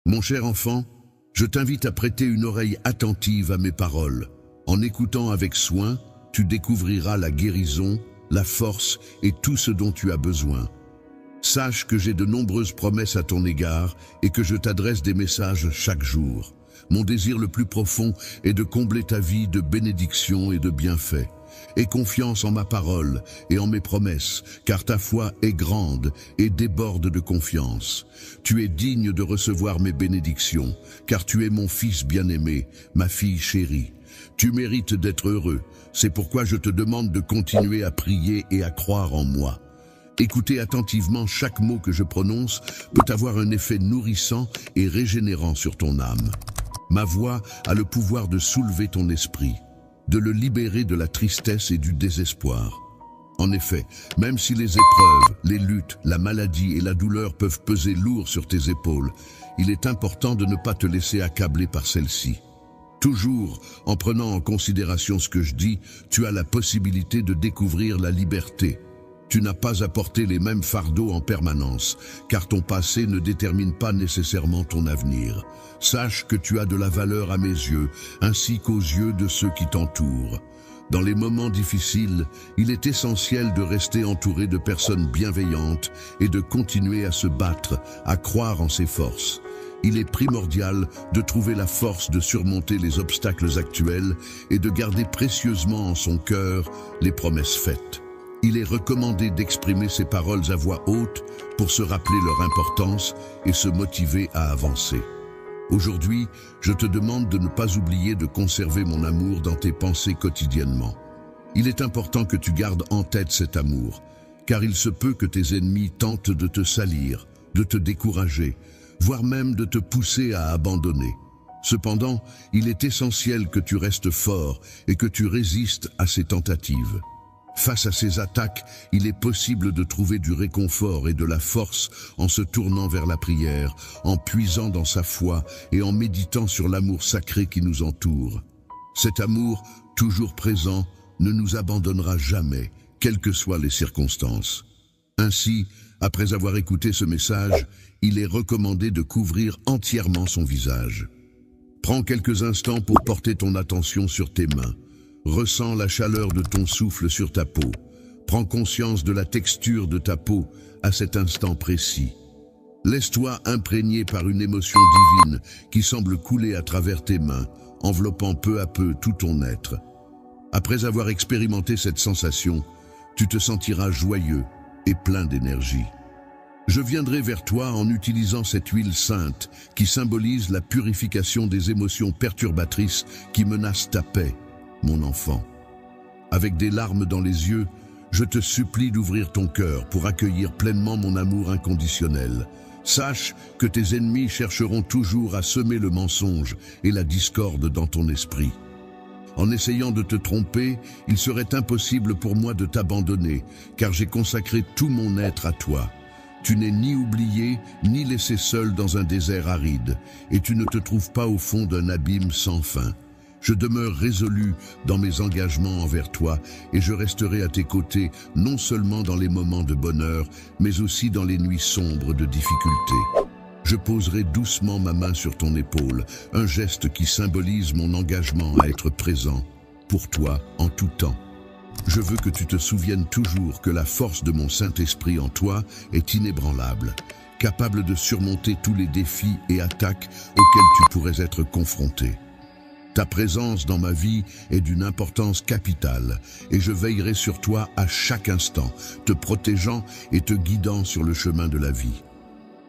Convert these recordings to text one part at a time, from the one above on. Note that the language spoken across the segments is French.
Mon cher enfant, je t'invite à prêter une oreille attentive à mes paroles. En écoutant avec soin, tu découvriras la guérison, la force et tout ce dont tu as besoin. Sache que j'ai de nombreuses promesses à ton égard et que je t'adresse des messages chaque jour. Mon désir le plus profond est de combler ta vie de bénédictions et de bienfaits. Aie confiance en ma parole et en mes promesses, car ta foi est grande et déborde de confiance. Tu es digne de recevoir mes bénédictions, car tu es mon fils bien-aimé, ma fille chérie. Tu mérites d'être heureux, c'est pourquoi je te demande de continuer à prier et à croire en moi. Écouter attentivement chaque mot que je prononce peut avoir un effet nourrissant et régénérant sur ton âme. Ma voix a le pouvoir de soulever ton esprit, de le libérer de la tristesse et du désespoir. En effet, même si les épreuves, les luttes, la maladie et la douleur peuvent peser lourd sur tes épaules, il est important de ne pas te laisser accabler par celles-ci. Toujours, en prenant en considération ce que je dis, tu as la possibilité de découvrir la liberté. Tu n'as pas à porter les mêmes fardeaux en permanence, car ton passé ne détermine pas nécessairement ton avenir. Sache que tu as de la valeur à mes yeux, ainsi qu'aux yeux de ceux qui t'entourent. Dans les moments difficiles, il est essentiel de rester entouré de personnes bienveillantes et de continuer à se battre, à croire en ses forces. Il est primordial de trouver la force de surmonter les obstacles actuels et de garder précieusement en son cœur les promesses faites. Il est recommandé d'exprimer ces paroles à voix haute pour se rappeler leur importance et se motiver à avancer. Aujourd'hui, je te demande de ne pas oublier de conserver mon amour dans tes pensées quotidiennement. Il est important que tu gardes en tête cet amour, car il se peut que tes ennemis tentent de te salir, de te décourager, voire même de te pousser à abandonner. Cependant, il est essentiel que tu restes fort et que tu résistes à ces tentatives. Face à ces attaques, il est possible de trouver du réconfort et de la force en se tournant vers la prière, en puisant dans sa foi et en méditant sur l'amour sacré qui nous entoure. Cet amour, toujours présent, ne nous abandonnera jamais, quelles que soient les circonstances. Ainsi, après avoir écouté ce message, il est recommandé de couvrir entièrement son visage. Prends quelques instants pour porter ton attention sur tes mains. Ressens la chaleur de ton souffle sur ta peau. Prends conscience de la texture de ta peau à cet instant précis. Laisse-toi imprégner par une émotion divine qui semble couler à travers tes mains, enveloppant peu à peu tout ton être. Après avoir expérimenté cette sensation, tu te sentiras joyeux et plein d'énergie. Je viendrai vers toi en utilisant cette huile sainte qui symbolise la purification des émotions perturbatrices qui menacent ta paix. Mon enfant, avec des larmes dans les yeux, je te supplie d'ouvrir ton cœur pour accueillir pleinement mon amour inconditionnel. Sache que tes ennemis chercheront toujours à semer le mensonge et la discorde dans ton esprit. En essayant de te tromper, il serait impossible pour moi de t'abandonner, car j'ai consacré tout mon être à toi. Tu n'es ni oublié, ni laissé seul dans un désert aride, et tu ne te trouves pas au fond d'un abîme sans fin. Je demeure résolu dans mes engagements envers toi et je resterai à tes côtés non seulement dans les moments de bonheur, mais aussi dans les nuits sombres de difficulté. Je poserai doucement ma main sur ton épaule, un geste qui symbolise mon engagement à être présent pour toi en tout temps. Je veux que tu te souviennes toujours que la force de mon Saint-Esprit en toi est inébranlable, capable de surmonter tous les défis et attaques auxquels tu pourrais être confronté. Ta présence dans ma vie est d'une importance capitale et je veillerai sur toi à chaque instant, te protégeant et te guidant sur le chemin de la vie.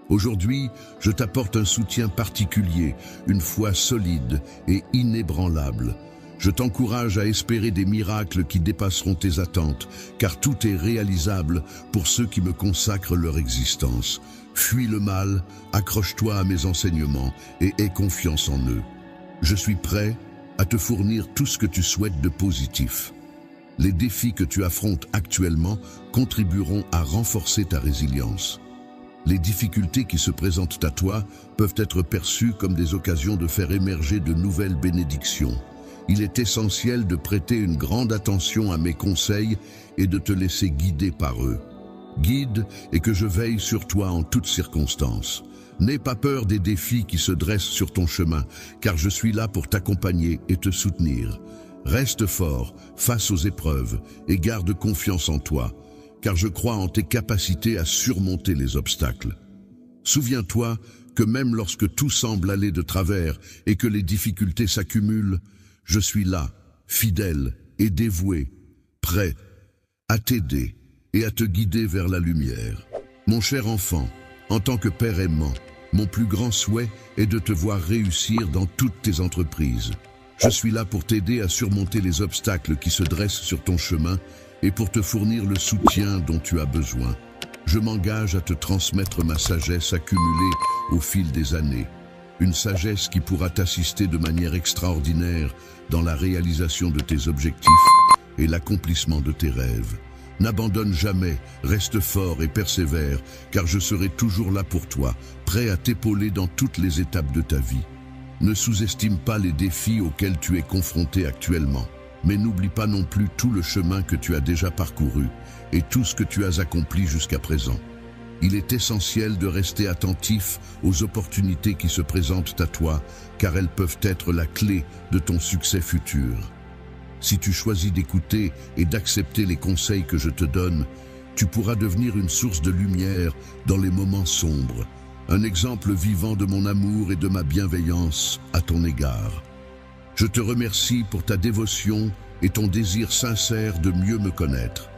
Aujourd'hui, je t'apporte un soutien particulier, une foi solide et inébranlable. Je t'encourage à espérer des miracles qui dépasseront tes attentes, car tout est réalisable pour ceux qui me consacrent leur existence. Fuis le mal, accroche-toi à mes enseignements et aie confiance en eux. Je suis prêt à te fournir tout ce que tu souhaites de positif. Les défis que tu affrontes actuellement contribueront à renforcer ta résilience. Les difficultés qui se présentent à toi peuvent être perçues comme des occasions de faire émerger de nouvelles bénédictions. Il est essentiel de prêter une grande attention à mes conseils et de te laisser guider par eux. Guide et que je veille sur toi en toutes circonstances. N'aie pas peur des défis qui se dressent sur ton chemin, car je suis là pour t'accompagner et te soutenir. Reste fort face aux épreuves et garde confiance en toi, car je crois en tes capacités à surmonter les obstacles. Souviens-toi que même lorsque tout semble aller de travers et que les difficultés s'accumulent, je suis là, fidèle et dévoué, prêt à t'aider et à te guider vers la lumière. Mon cher enfant, en tant que père aimant, mon plus grand souhait est de te voir réussir dans toutes tes entreprises. Je suis là pour t'aider à surmonter les obstacles qui se dressent sur ton chemin et pour te fournir le soutien dont tu as besoin. Je m'engage à te transmettre ma sagesse accumulée au fil des années. Une sagesse qui pourra t'assister de manière extraordinaire dans la réalisation de tes objectifs et l'accomplissement de tes rêves. N'abandonne jamais, reste fort et persévère, car je serai toujours là pour toi, prêt à t'épauler dans toutes les étapes de ta vie. Ne sous-estime pas les défis auxquels tu es confronté actuellement, mais n'oublie pas non plus tout le chemin que tu as déjà parcouru et tout ce que tu as accompli jusqu'à présent. Il est essentiel de rester attentif aux opportunités qui se présentent à toi, car elles peuvent être la clé de ton succès futur. Si tu choisis d'écouter et d'accepter les conseils que je te donne, tu pourras devenir une source de lumière dans les moments sombres, un exemple vivant de mon amour et de ma bienveillance à ton égard. Je te remercie pour ta dévotion et ton désir sincère de mieux me connaître.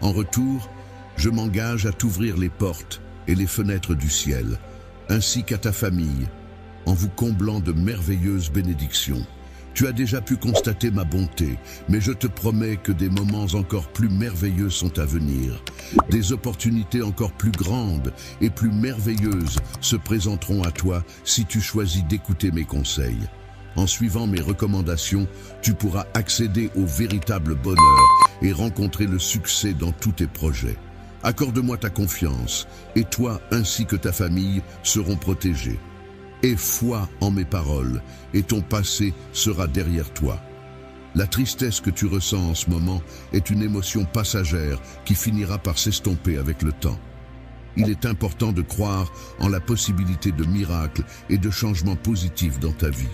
En retour, je m'engage à t'ouvrir les portes et les fenêtres du ciel, ainsi qu'à ta famille, en vous comblant de merveilleuses bénédictions. Tu as déjà pu constater ma bonté, mais je te promets que des moments encore plus merveilleux sont à venir. Des opportunités encore plus grandes et plus merveilleuses se présenteront à toi si tu choisis d'écouter mes conseils. En suivant mes recommandations, tu pourras accéder au véritable bonheur et rencontrer le succès dans tous tes projets. Accorde-moi ta confiance, et toi ainsi que ta famille seront protégés. Aie foi en mes paroles, et ton passé sera derrière toi. La tristesse que tu ressens en ce moment est une émotion passagère qui finira par s'estomper avec le temps. Il est important de croire en la possibilité de miracles et de changements positifs dans ta vie.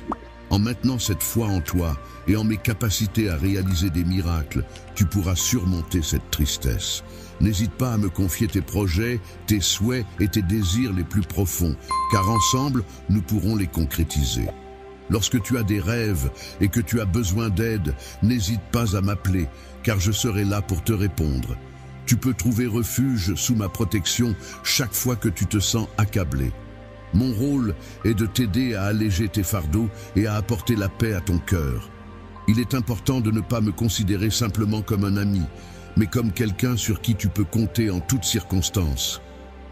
En maintenant cette foi en toi et en mes capacités à réaliser des miracles, tu pourras surmonter cette tristesse. N'hésite pas à me confier tes projets, tes souhaits et tes désirs les plus profonds, car ensemble, nous pourrons les concrétiser. Lorsque tu as des rêves et que tu as besoin d'aide, n'hésite pas à m'appeler, car je serai là pour te répondre. Tu peux trouver refuge sous ma protection chaque fois que tu te sens accablé. Mon rôle est de t'aider à alléger tes fardeaux et à apporter la paix à ton cœur. Il est important de ne pas me considérer simplement comme un ami, mais comme quelqu'un sur qui tu peux compter en toutes circonstances.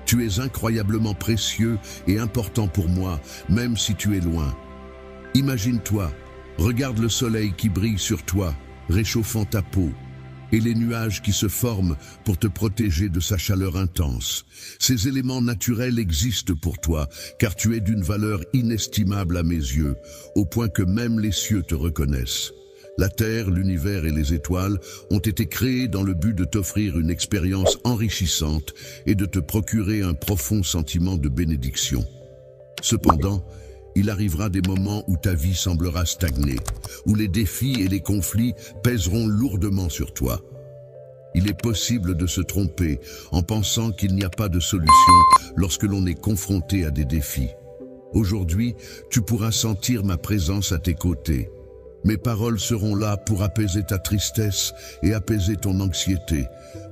Tu es incroyablement précieux et important pour moi, même si tu es loin. Imagine-toi, regarde le soleil qui brille sur toi, réchauffant ta peau, et les nuages qui se forment pour te protéger de sa chaleur intense. Ces éléments naturels existent pour toi, car tu es d'une valeur inestimable à mes yeux, au point que même les cieux te reconnaissent. La Terre, l'univers et les étoiles ont été créés dans le but de t'offrir une expérience enrichissante et de te procurer un profond sentiment de bénédiction. Cependant, il arrivera des moments où ta vie semblera stagner, où les défis et les conflits pèseront lourdement sur toi. Il est possible de se tromper en pensant qu'il n'y a pas de solution lorsque l'on est confronté à des défis. Aujourd'hui, tu pourras sentir ma présence à tes côtés. Mes paroles seront là pour apaiser ta tristesse et apaiser ton anxiété.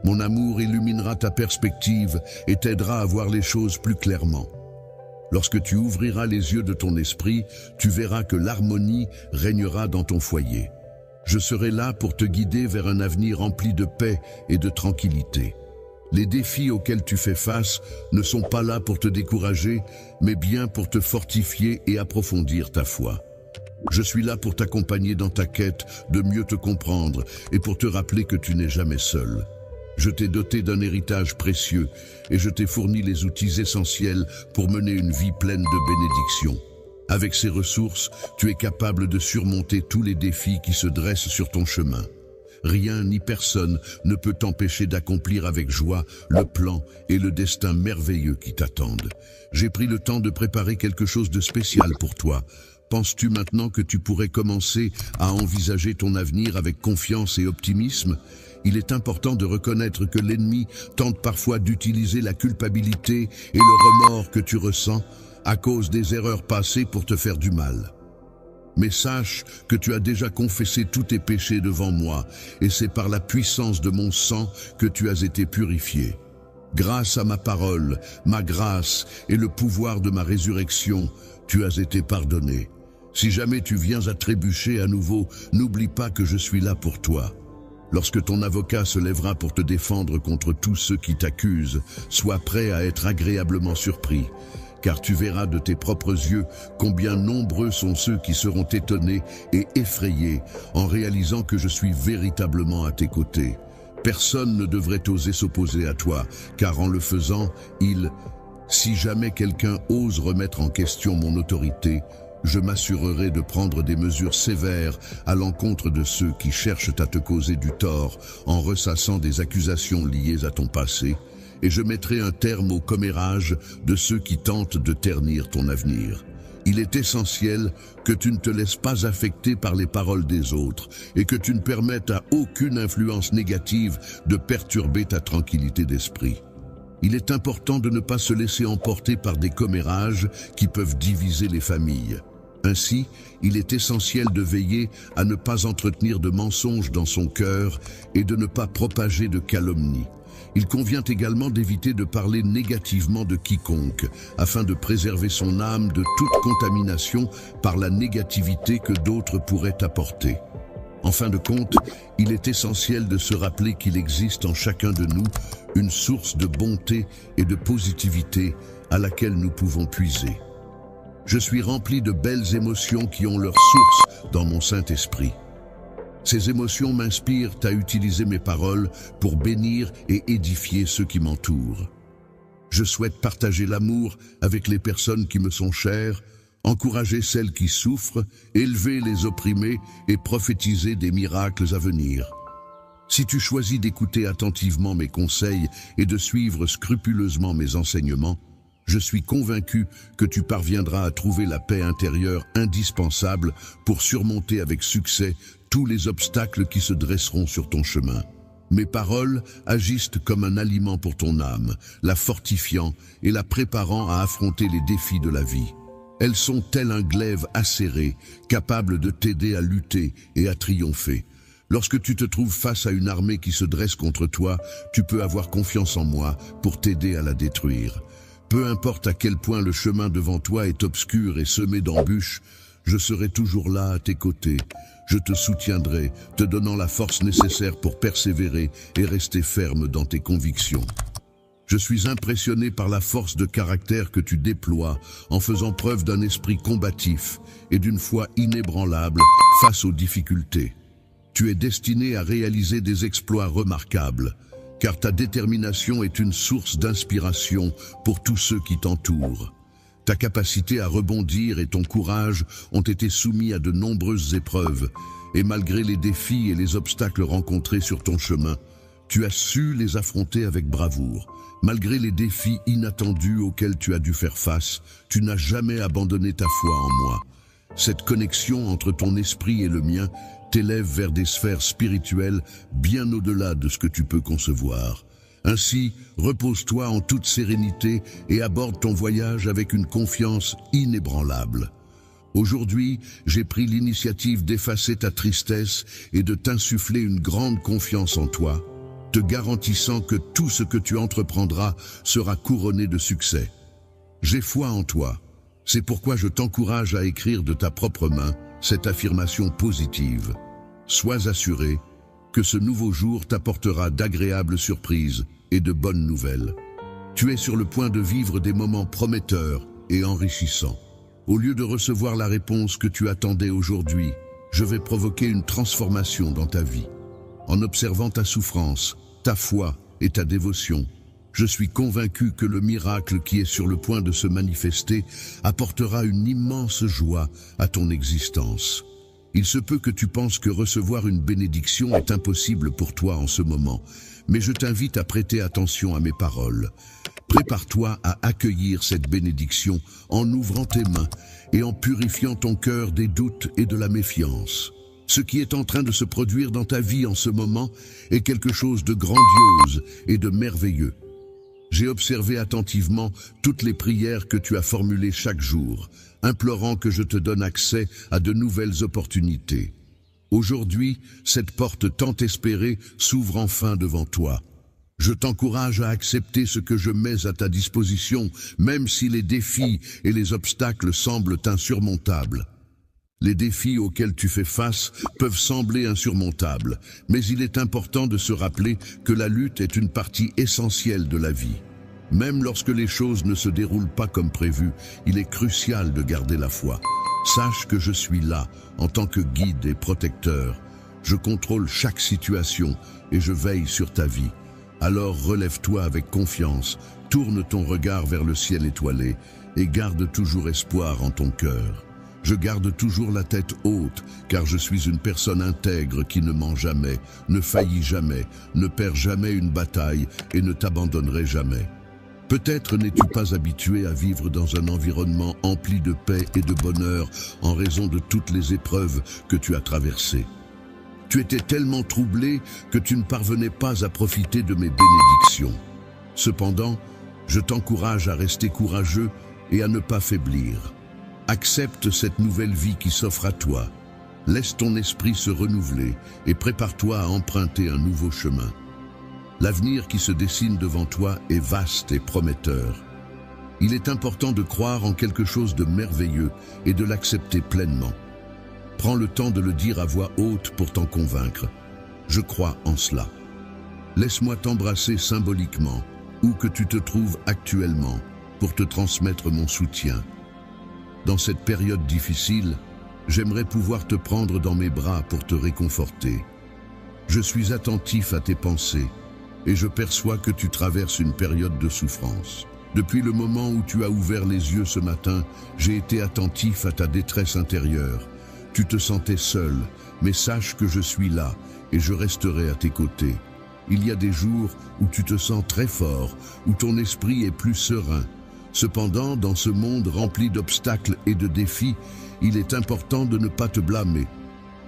Mon amour illuminera ta perspective et t'aidera à voir les choses plus clairement. Lorsque tu ouvriras les yeux de ton esprit, tu verras que l'harmonie régnera dans ton foyer. Je serai là pour te guider vers un avenir rempli de paix et de tranquillité. Les défis auxquels tu fais face ne sont pas là pour te décourager, mais bien pour te fortifier et approfondir ta foi. Je suis là pour t'accompagner dans ta quête de mieux te comprendre et pour te rappeler que tu n'es jamais seul. Je t'ai doté d'un héritage précieux et je t'ai fourni les outils essentiels pour mener une vie pleine de bénédictions. Avec ces ressources, tu es capable de surmonter tous les défis qui se dressent sur ton chemin. Rien ni personne ne peut t'empêcher d'accomplir avec joie le plan et le destin merveilleux qui t'attendent. J'ai pris le temps de préparer quelque chose de spécial pour toi. Penses-tu maintenant que tu pourrais commencer à envisager ton avenir avec confiance et optimisme ? Il est important de reconnaître que l'ennemi tente parfois d'utiliser la culpabilité et le remords que tu ressens à cause des erreurs passées pour te faire du mal. Mais sache que tu as déjà confessé tous tes péchés devant moi, et c'est par la puissance de mon sang que tu as été purifié. Grâce à ma parole, ma grâce et le pouvoir de ma résurrection, tu as été pardonné. Si jamais tu viens à trébucher à nouveau, n'oublie pas que je suis là pour toi. Lorsque ton avocat se lèvera pour te défendre contre tous ceux qui t'accusent, sois prêt à être agréablement surpris, car tu verras de tes propres yeux combien nombreux sont ceux qui seront étonnés et effrayés en réalisant que je suis véritablement à tes côtés. Personne ne devrait oser s'opposer à toi, car en le faisant, si jamais quelqu'un ose remettre en question mon autorité, je m'assurerai de prendre des mesures sévères à l'encontre de ceux qui cherchent à te causer du tort en ressassant des accusations liées à ton passé, et je mettrai un terme au commérage de ceux qui tentent de ternir ton avenir. Il est essentiel que tu ne te laisses pas affecter par les paroles des autres et que tu ne permettes à aucune influence négative de perturber ta tranquillité d'esprit. Il est important de ne pas se laisser emporter par des commérages qui peuvent diviser les familles. Ainsi, il est essentiel de veiller à ne pas entretenir de mensonges dans son cœur et de ne pas propager de calomnies. Il convient également d'éviter de parler négativement de quiconque, afin de préserver son âme de toute contamination par la négativité que d'autres pourraient apporter. En fin de compte, il est essentiel de se rappeler qu'il existe en chacun de nous une source de bonté et de positivité à laquelle nous pouvons puiser. Je suis rempli de belles émotions qui ont leur source dans mon Saint-Esprit. Ces émotions m'inspirent à utiliser mes paroles pour bénir et édifier ceux qui m'entourent. Je souhaite partager l'amour avec les personnes qui me sont chères, encourager celles qui souffrent, élever les opprimés et prophétiser des miracles à venir. Si tu choisis d'écouter attentivement mes conseils et de suivre scrupuleusement mes enseignements, je suis convaincu que tu parviendras à trouver la paix intérieure indispensable pour surmonter avec succès tous les obstacles qui se dresseront sur ton chemin. Mes paroles agissent comme un aliment pour ton âme, la fortifiant et la préparant à affronter les défis de la vie. Elles sont tel un glaive acéré, capable de t'aider à lutter et à triompher. Lorsque tu te trouves face à une armée qui se dresse contre toi, tu peux avoir confiance en moi pour t'aider à la détruire. Peu importe à quel point le chemin devant toi est obscur et semé d'embûches, je serai toujours là à tes côtés. Je te soutiendrai, te donnant la force nécessaire pour persévérer et rester ferme dans tes convictions. Je suis impressionné par la force de caractère que tu déploies en faisant preuve d'un esprit combatif et d'une foi inébranlable face aux difficultés. Tu es destiné à réaliser des exploits remarquables, car ta détermination est une source d'inspiration pour tous ceux qui t'entourent. Ta capacité à rebondir et ton courage ont été soumis à de nombreuses épreuves, et malgré les défis et les obstacles rencontrés sur ton chemin, tu as su les affronter avec bravoure. Malgré les défis inattendus auxquels tu as dû faire face, tu n'as jamais abandonné ta foi en moi. Cette connexion entre ton esprit et le mien t'élève vers des sphères spirituelles bien au-delà de ce que tu peux concevoir. Ainsi, repose-toi en toute sérénité et aborde ton voyage avec une confiance inébranlable. Aujourd'hui, j'ai pris l'initiative d'effacer ta tristesse et de t'insuffler une grande confiance en toi, te garantissant que tout ce que tu entreprendras sera couronné de succès. J'ai foi en toi. C'est pourquoi je t'encourage à écrire de ta propre main cette affirmation positive. Sois assuré que ce nouveau jour t'apportera d'agréables surprises et de bonnes nouvelles. Tu es sur le point de vivre des moments prometteurs et enrichissants. Au lieu de recevoir la réponse que tu attendais aujourd'hui, je vais provoquer une transformation dans ta vie. En observant ta souffrance, ta foi et ta dévotion, je suis convaincu que le miracle qui est sur le point de se manifester apportera une immense joie à ton existence. Il se peut que tu penses que recevoir une bénédiction est impossible pour toi en ce moment, mais je t'invite à prêter attention à mes paroles. Prépare-toi à accueillir cette bénédiction en ouvrant tes mains et en purifiant ton cœur des doutes et de la méfiance. Ce qui est en train de se produire dans ta vie en ce moment est quelque chose de grandiose et de merveilleux. J'ai observé attentivement toutes les prières que tu as formulées chaque jour, implorant que je te donne accès à de nouvelles opportunités. Aujourd'hui, cette porte tant espérée s'ouvre enfin devant toi. Je t'encourage à accepter ce que je mets à ta disposition, même si les défis et les obstacles semblent insurmontables. Les défis auxquels tu fais face peuvent sembler insurmontables, mais il est important de se rappeler que la lutte est une partie essentielle de la vie. Même lorsque les choses ne se déroulent pas comme prévu, il est crucial de garder la foi. Sache que je suis là, en tant que guide et protecteur. Je contrôle chaque situation et je veille sur ta vie. Alors relève-toi avec confiance, tourne ton regard vers le ciel étoilé et garde toujours espoir en ton cœur. Je garde toujours la tête haute, car je suis une personne intègre qui ne ment jamais, ne faillit jamais, ne perd jamais une bataille et ne t'abandonnerai jamais. Peut-être n'es-tu pas habitué à vivre dans un environnement empli de paix et de bonheur en raison de toutes les épreuves que tu as traversées. Tu étais tellement troublé que tu ne parvenais pas à profiter de mes bénédictions. Cependant, je t'encourage à rester courageux et à ne pas faiblir. Accepte cette nouvelle vie qui s'offre à toi. Laisse ton esprit se renouveler et prépare-toi à emprunter un nouveau chemin. L'avenir qui se dessine devant toi est vaste et prometteur. Il est important de croire en quelque chose de merveilleux et de l'accepter pleinement. Prends le temps de le dire à voix haute pour t'en convaincre. Je crois en cela. Laisse-moi t'embrasser symboliquement, où que tu te trouves actuellement, pour te transmettre mon soutien. Dans cette période difficile, j'aimerais pouvoir te prendre dans mes bras pour te réconforter. Je suis attentif à tes pensées et je perçois que tu traverses une période de souffrance. Depuis le moment où tu as ouvert les yeux ce matin, j'ai été attentif à ta détresse intérieure. Tu te sentais seul, mais sache que je suis là et je resterai à tes côtés. Il y a des jours où tu te sens très fort, où ton esprit est plus serein. Cependant, dans ce monde rempli d'obstacles et de défis, il est important de ne pas te blâmer.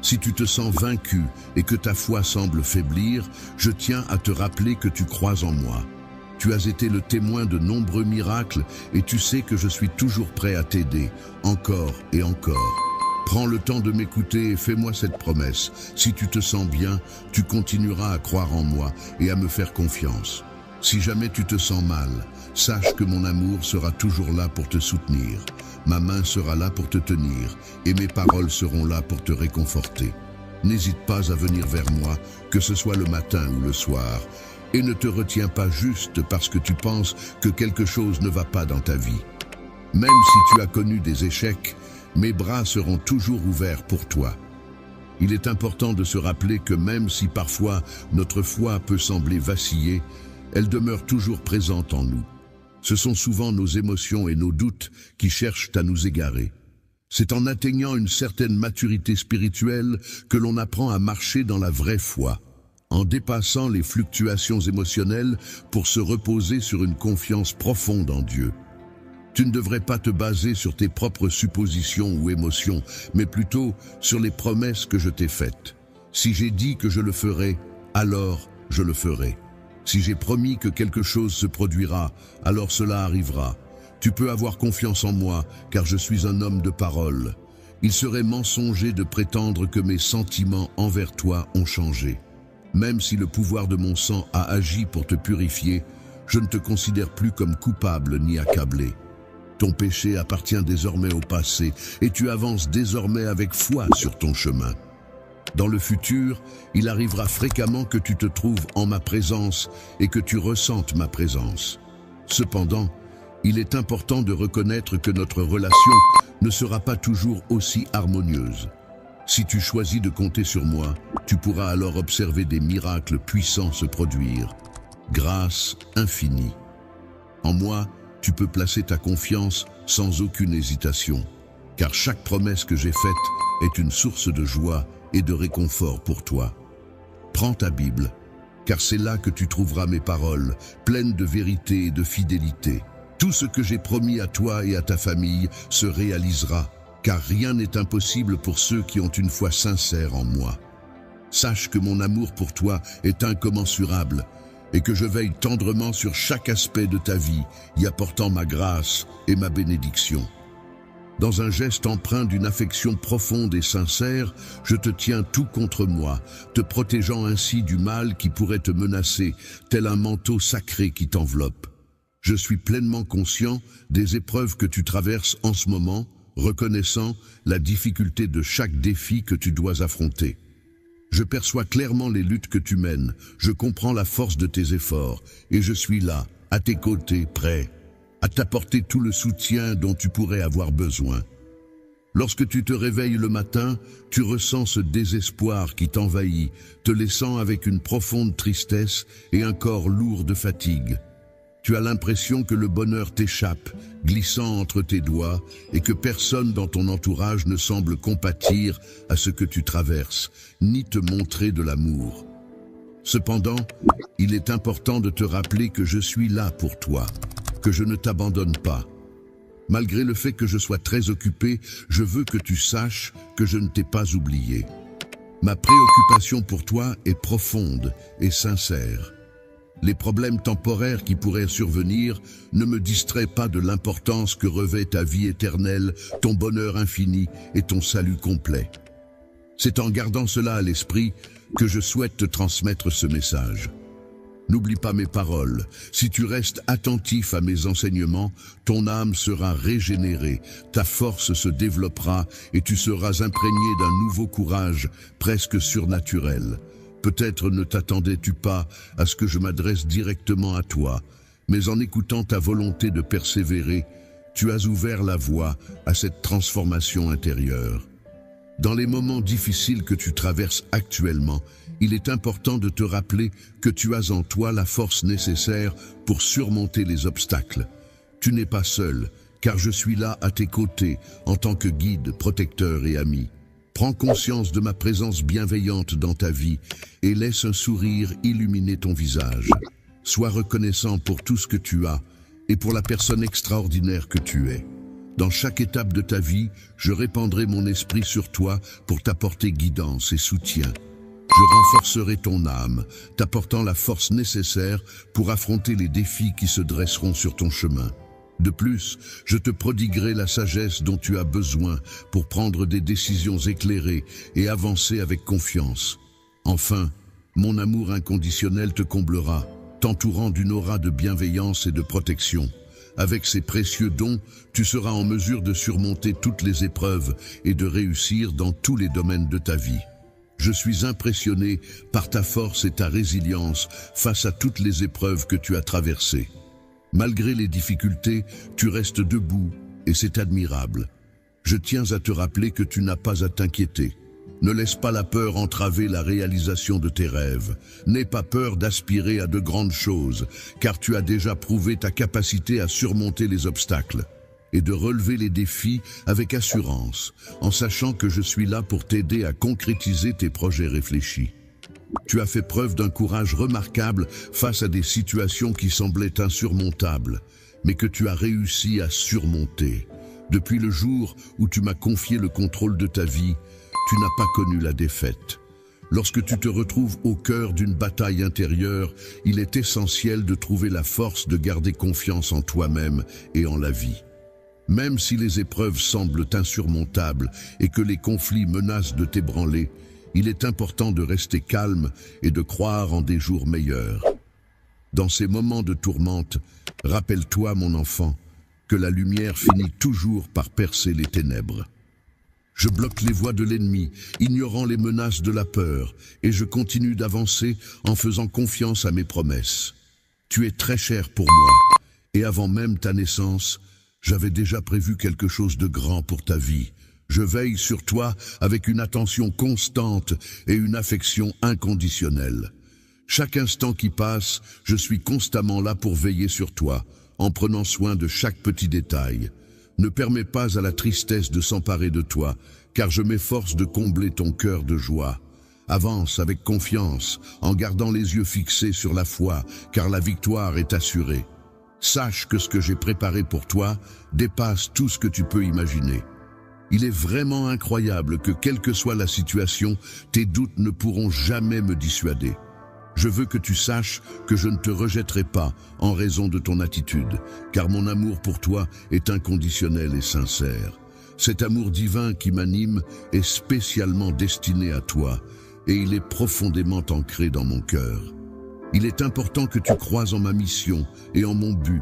Si tu te sens vaincu et que ta foi semble faiblir, je tiens à te rappeler que tu crois en moi. Tu as été le témoin de nombreux miracles et tu sais que je suis toujours prêt à t'aider, encore et encore. Prends le temps de m'écouter et fais-moi cette promesse. Si tu te sens bien, tu continueras à croire en moi et à me faire confiance. Si jamais tu te sens mal, sache que mon amour sera toujours là pour te soutenir. Ma main sera là pour te tenir et mes paroles seront là pour te réconforter. N'hésite pas à venir vers moi, que ce soit le matin ou le soir. Et ne te retiens pas juste parce que tu penses que quelque chose ne va pas dans ta vie. Même si tu as connu des échecs, mes bras seront toujours ouverts pour toi. Il est important de se rappeler que même si parfois notre foi peut sembler vaciller, elle demeure toujours présente en nous. Ce sont souvent nos émotions et nos doutes qui cherchent à nous égarer. C'est en atteignant une certaine maturité spirituelle que l'on apprend à marcher dans la vraie foi, en dépassant les fluctuations émotionnelles pour se reposer sur une confiance profonde en Dieu. Tu ne devrais pas te baser sur tes propres suppositions ou émotions, mais plutôt sur les promesses que je t'ai faites. Si j'ai dit que je le ferai, alors je le ferai. Si j'ai promis que quelque chose se produira, alors cela arrivera. Tu peux avoir confiance en moi, car je suis un homme de parole. Il serait mensonger de prétendre que mes sentiments envers toi ont changé. Même si le pouvoir de mon sang a agi pour te purifier, je ne te considère plus comme coupable ni accablé. Ton péché appartient désormais au passé et tu avances désormais avec foi sur ton chemin. Dans le futur, il arrivera fréquemment que tu te trouves en ma présence et que tu ressentes ma présence. Cependant, il est important de reconnaître que notre relation ne sera pas toujours aussi harmonieuse. Si tu choisis de compter sur moi, tu pourras alors observer des miracles puissants se produire. Grâce infinie. En moi, tu peux placer ta confiance sans aucune hésitation, car chaque promesse que j'ai faite est une source de joie et de réconfort pour toi. Prends ta Bible, car c'est là que tu trouveras mes paroles, pleines de vérité et de fidélité. Tout ce que j'ai promis à toi et à ta famille se réalisera, car rien n'est impossible pour ceux qui ont une foi sincère en moi. Sache que mon amour pour toi est incommensurable et que je veille tendrement sur chaque aspect de ta vie, y apportant ma grâce et ma bénédiction. Dans un geste empreint d'une affection profonde et sincère, je te tiens tout contre moi, te protégeant ainsi du mal qui pourrait te menacer, tel un manteau sacré qui t'enveloppe. Je suis pleinement conscient des épreuves que tu traverses en ce moment, reconnaissant la difficulté de chaque défi que tu dois affronter. Je perçois clairement les luttes que tu mènes, je comprends la force de tes efforts, et je suis là, à tes côtés, prêt à t'apporter tout le soutien dont tu pourrais avoir besoin. Lorsque tu te réveilles le matin, tu ressens ce désespoir qui t'envahit, te laissant avec une profonde tristesse et un corps lourd de fatigue. Tu as l'impression que le bonheur t'échappe, glissant entre tes doigts, et que personne dans ton entourage ne semble compatir à ce que tu traverses, ni te montrer de l'amour. Cependant, il est important de te rappeler que je suis là pour toi, que je ne t'abandonne pas. Malgré le fait que je sois très occupé, je veux que tu saches que je ne t'ai pas oublié. Ma préoccupation pour toi est profonde et sincère. Les problèmes temporaires qui pourraient survenir ne me distraient pas de l'importance que revêt ta vie éternelle, ton bonheur infini et ton salut complet. C'est en gardant cela à l'esprit que je souhaite te transmettre ce message. N'oublie pas mes paroles. Si tu restes attentif à mes enseignements, ton âme sera régénérée, ta force se développera et tu seras imprégné d'un nouveau courage presque surnaturel. Peut-être ne t'attendais-tu pas à ce que je m'adresse directement à toi, mais en écoutant ta volonté de persévérer, tu as ouvert la voie à cette transformation intérieure. Dans les moments difficiles que tu traverses actuellement, il est important de te rappeler que tu as en toi la force nécessaire pour surmonter les obstacles. Tu n'es pas seul, car je suis là à tes côtés en tant que guide, protecteur et ami. Prends conscience de ma présence bienveillante dans ta vie et laisse un sourire illuminer ton visage. Sois reconnaissant pour tout ce que tu as et pour la personne extraordinaire que tu es. Dans chaque étape de ta vie, je répandrai mon esprit sur toi pour t'apporter guidance et soutien. Je renforcerai ton âme, t'apportant la force nécessaire pour affronter les défis qui se dresseront sur ton chemin. De plus, je te prodiguerai la sagesse dont tu as besoin pour prendre des décisions éclairées et avancer avec confiance. Enfin, mon amour inconditionnel te comblera, t'entourant d'une aura de bienveillance et de protection. Avec ces précieux dons, tu seras en mesure de surmonter toutes les épreuves et de réussir dans tous les domaines de ta vie. Je suis impressionné par ta force et ta résilience face à toutes les épreuves que tu as traversées. Malgré les difficultés, tu restes debout et c'est admirable. Je tiens à te rappeler que tu n'as pas à t'inquiéter. Ne laisse pas la peur entraver la réalisation de tes rêves. N'aie pas peur d'aspirer à de grandes choses, car tu as déjà prouvé ta capacité à surmonter les obstacles et de relever les défis avec assurance, en sachant que je suis là pour t'aider à concrétiser tes projets réfléchis. Tu as fait preuve d'un courage remarquable face à des situations qui semblaient insurmontables, mais que tu as réussi à surmonter. Depuis le jour où tu m'as confié le contrôle de ta vie, tu n'as pas connu la défaite. Lorsque tu te retrouves au cœur d'une bataille intérieure, il est essentiel de trouver la force de garder confiance en toi-même et en la vie. Même si les épreuves semblent insurmontables et que les conflits menacent de t'ébranler, il est important de rester calme et de croire en des jours meilleurs. Dans ces moments de tourmente, rappelle-toi, mon enfant, que la lumière finit toujours par percer les ténèbres. Je bloque les voies de l'ennemi, ignorant les menaces de la peur, et je continue d'avancer en faisant confiance à mes promesses. Tu es très cher pour moi, et avant même ta naissance, j'avais déjà prévu quelque chose de grand pour ta vie. Je veille sur toi avec une attention constante et une affection inconditionnelle. Chaque instant qui passe, je suis constamment là pour veiller sur toi, en prenant soin de chaque petit détail. Ne permets pas à la tristesse de s'emparer de toi, car je m'efforce de combler ton cœur de joie. Avance avec confiance, en gardant les yeux fixés sur la foi, car la victoire est assurée. Sache que ce que j'ai préparé pour toi dépasse tout ce que tu peux imaginer. Il est vraiment incroyable que, quelle que soit la situation, tes doutes ne pourront jamais me dissuader. Je veux que tu saches que je ne te rejetterai pas en raison de ton attitude, car mon amour pour toi est inconditionnel et sincère. Cet amour divin qui m'anime est spécialement destiné à toi, et il est profondément ancré dans mon cœur. Il est important que tu croies en ma mission et en mon but,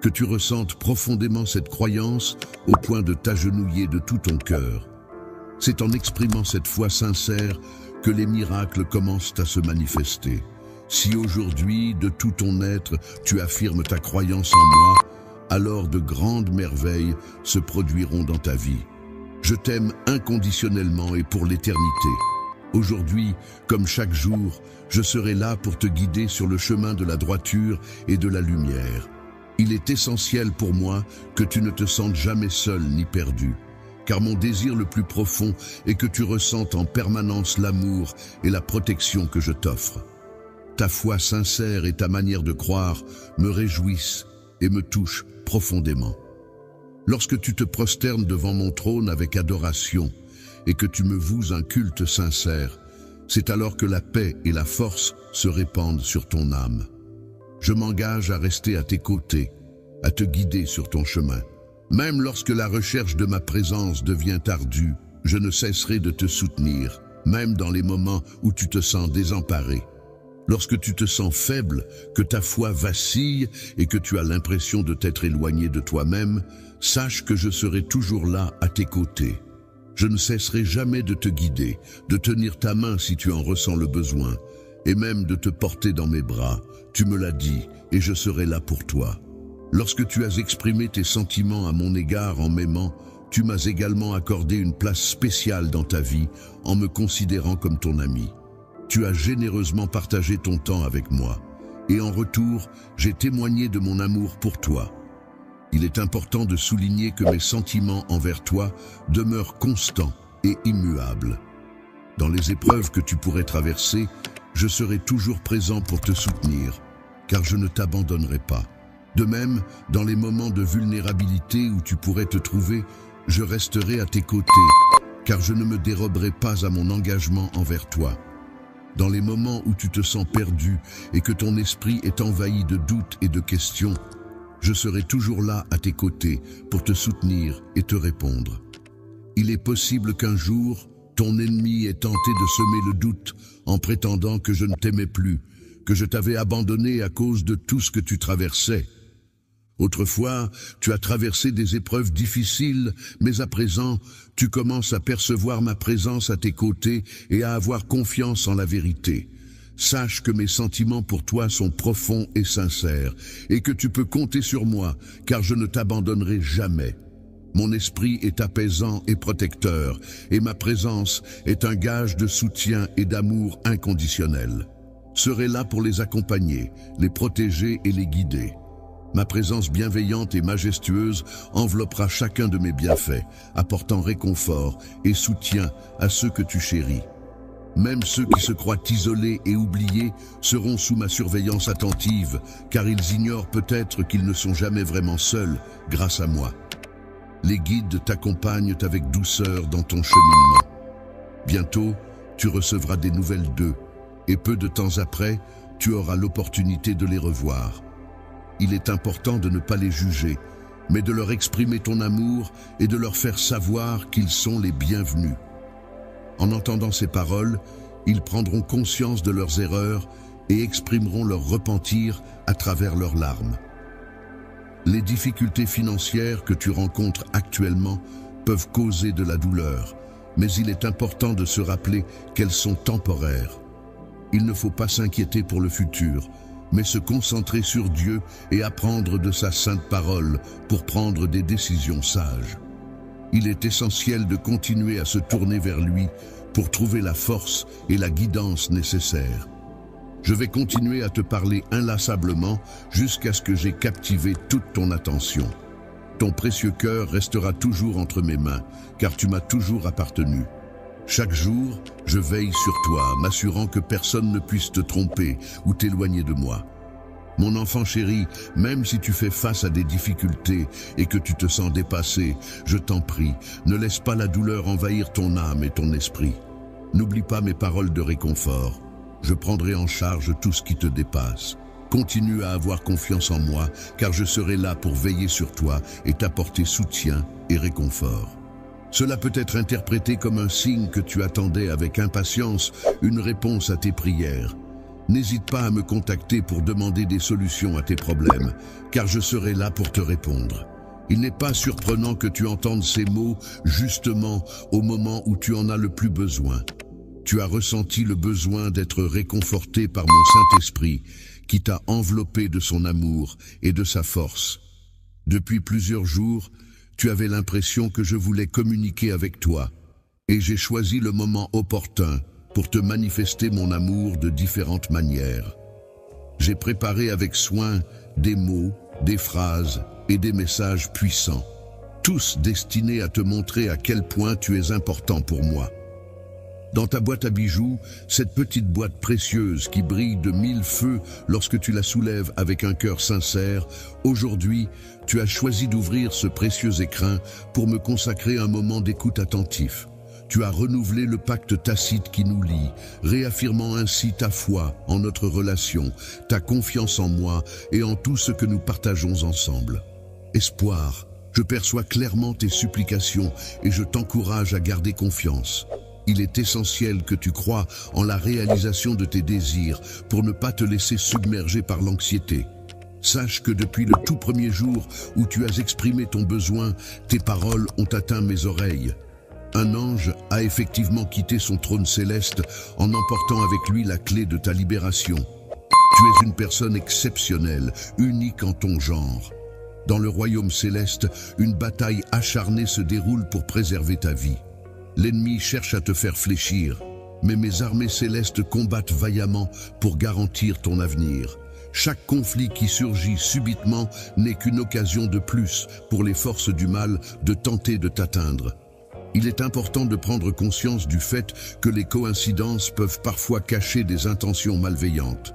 que tu ressentes profondément cette croyance au point de t'agenouiller de tout ton cœur. C'est en exprimant cette foi sincère que les miracles commencent à se manifester. Si aujourd'hui, de tout ton être, tu affirmes ta croyance en moi, alors de grandes merveilles se produiront dans ta vie. Je t'aime inconditionnellement et pour l'éternité. Aujourd'hui, comme chaque jour, je serai là pour te guider sur le chemin de la droiture et de la lumière. Il est essentiel pour moi que tu ne te sentes jamais seul ni perdu, car mon désir le plus profond est que tu ressentes en permanence l'amour et la protection que je t'offre. Ta foi sincère et ta manière de croire me réjouissent et me touchent profondément. Lorsque tu te prosternes devant mon trône avec adoration et que tu me voues un culte sincère, c'est alors que la paix et la force se répandent sur ton âme. Je m'engage à rester à tes côtés, à te guider sur ton chemin. Même lorsque la recherche de ma présence devient ardue, je ne cesserai de te soutenir, même dans les moments où tu te sens désemparé. Lorsque tu te sens faible, que ta foi vacille et que tu as l'impression de t'être éloigné de toi-même, sache que je serai toujours là à tes côtés. Je ne cesserai jamais de te guider, de tenir ta main si tu en ressens le besoin, et même de te porter dans mes bras. Tu me l'as dit, et je serai là pour toi. Lorsque tu as exprimé tes sentiments à mon égard en m'aimant, tu m'as également accordé une place spéciale dans ta vie en me considérant comme ton ami. Tu as généreusement partagé ton temps avec moi, et en retour, j'ai témoigné de mon amour pour toi. Il est important de souligner que mes sentiments envers toi demeurent constants et immuables. Dans les épreuves que tu pourrais traverser, je serai toujours présent pour te soutenir, car je ne t'abandonnerai pas. De même, dans les moments de vulnérabilité où tu pourrais te trouver, je resterai à tes côtés, car je ne me déroberai pas à mon engagement envers toi. Dans les moments où tu te sens perdu et que ton esprit est envahi de doutes et de questions, je serai toujours là à tes côtés pour te soutenir et te répondre. Il est possible qu'un jour, ton ennemi ait tenté de semer le doute en prétendant que je ne t'aimais plus, que je t'avais abandonné à cause de tout ce que tu traversais. Autrefois, tu as traversé des épreuves difficiles, mais à présent, tu commences à percevoir ma présence à tes côtés et à avoir confiance en la vérité. Sache que mes sentiments pour toi sont profonds et sincères, et que tu peux compter sur moi, car je ne t'abandonnerai jamais. Mon esprit est apaisant et protecteur, et ma présence est un gage de soutien et d'amour inconditionnel. Je serai là pour les accompagner, les protéger et les guider. Ma présence bienveillante et majestueuse enveloppera chacun de mes bienfaits, apportant réconfort et soutien à ceux que tu chéris. Même ceux qui se croient isolés et oubliés seront sous ma surveillance attentive, car ils ignorent peut-être qu'ils ne sont jamais vraiment seuls grâce à moi. Les guides t'accompagnent avec douceur dans ton cheminement. Bientôt, tu recevras des nouvelles d'eux, et peu de temps après, tu auras l'opportunité de les revoir. Il est important de ne pas les juger, mais de leur exprimer ton amour et de leur faire savoir qu'ils sont les bienvenus. En entendant ces paroles, ils prendront conscience de leurs erreurs et exprimeront leur repentir à travers leurs larmes. Les difficultés financières que tu rencontres actuellement peuvent causer de la douleur, mais il est important de se rappeler qu'elles sont temporaires. Il ne faut pas s'inquiéter pour le futur, mais se concentrer sur Dieu et apprendre de sa sainte parole pour prendre des décisions sages. Il est essentiel de continuer à se tourner vers lui pour trouver la force et la guidance nécessaires. Je vais continuer à te parler inlassablement jusqu'à ce que j'ai captivé toute ton attention. Ton précieux cœur restera toujours entre mes mains, car tu m'as toujours appartenu. Chaque jour, je veille sur toi, m'assurant que personne ne puisse te tromper ou t'éloigner de moi. Mon enfant chéri, même si tu fais face à des difficultés et que tu te sens dépassé, je t'en prie, ne laisse pas la douleur envahir ton âme et ton esprit. N'oublie pas mes paroles de réconfort. Je prendrai en charge tout ce qui te dépasse. Continue à avoir confiance en moi, car je serai là pour veiller sur toi et t'apporter soutien et réconfort. Cela peut être interprété comme un signe que tu attendais avec impatience une réponse à tes prières. N'hésite pas à me contacter pour demander des solutions à tes problèmes, car je serai là pour te répondre. Il n'est pas surprenant que tu entendes ces mots justement au moment où tu en as le plus besoin. Tu as ressenti le besoin d'être réconforté par mon Saint-Esprit, qui t'a enveloppé de son amour et de sa force. Depuis plusieurs jours, tu avais l'impression que je voulais communiquer avec toi, et j'ai choisi le moment opportun pour te manifester mon amour de différentes manières. J'ai préparé avec soin des mots, des phrases et des messages puissants, tous destinés à te montrer à quel point tu es important pour moi. Dans ta boîte à bijoux, cette petite boîte précieuse qui brille de 1000 feux lorsque tu la soulèves avec un cœur sincère, aujourd'hui, tu as choisi d'ouvrir ce précieux écrin pour me consacrer un moment d'écoute attentif. Tu as renouvelé le pacte tacite qui nous lie, réaffirmant ainsi ta foi en notre relation, ta confiance en moi et en tout ce que nous partageons ensemble. Espoir, je perçois clairement tes supplications et je t'encourage à garder confiance. Il est essentiel que tu crois en la réalisation de tes désirs pour ne pas te laisser submerger par l'anxiété. Sache que depuis le tout premier jour où tu as exprimé ton besoin, tes paroles ont atteint mes oreilles. Un ange a effectivement quitté son trône céleste en emportant avec lui la clé de ta libération. Tu es une personne exceptionnelle, unique en ton genre. Dans le royaume céleste, une bataille acharnée se déroule pour préserver ta vie. L'ennemi cherche à te faire fléchir, mais mes armées célestes combattent vaillamment pour garantir ton avenir. Chaque conflit qui surgit subitement n'est qu'une occasion de plus pour les forces du mal de tenter de t'atteindre. Il est important de prendre conscience du fait que les coïncidences peuvent parfois cacher des intentions malveillantes.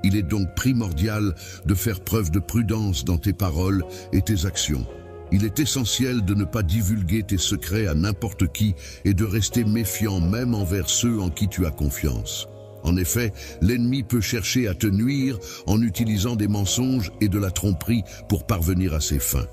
Il est donc primordial de faire preuve de prudence dans tes paroles et tes actions. Il est essentiel de ne pas divulguer tes secrets à n'importe qui et de rester méfiant même envers ceux en qui tu as confiance. En effet, l'ennemi peut chercher à te nuire en utilisant des mensonges et de la tromperie pour parvenir à ses fins.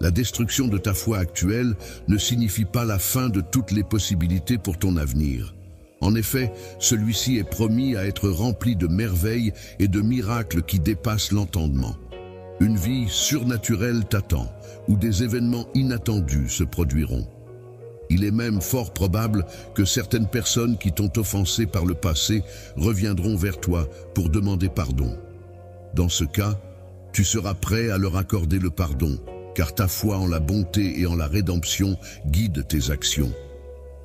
La destruction de ta foi actuelle ne signifie pas la fin de toutes les possibilités pour ton avenir. En effet, celui-ci est promis à être rempli de merveilles et de miracles qui dépassent l'entendement. Une vie surnaturelle t'attend, où des événements inattendus se produiront. Il est même fort probable que certaines personnes qui t'ont offensé par le passé reviendront vers toi pour demander pardon. Dans ce cas, tu seras prêt à leur accorder le pardon, car ta foi en la bonté et en la rédemption guide tes actions.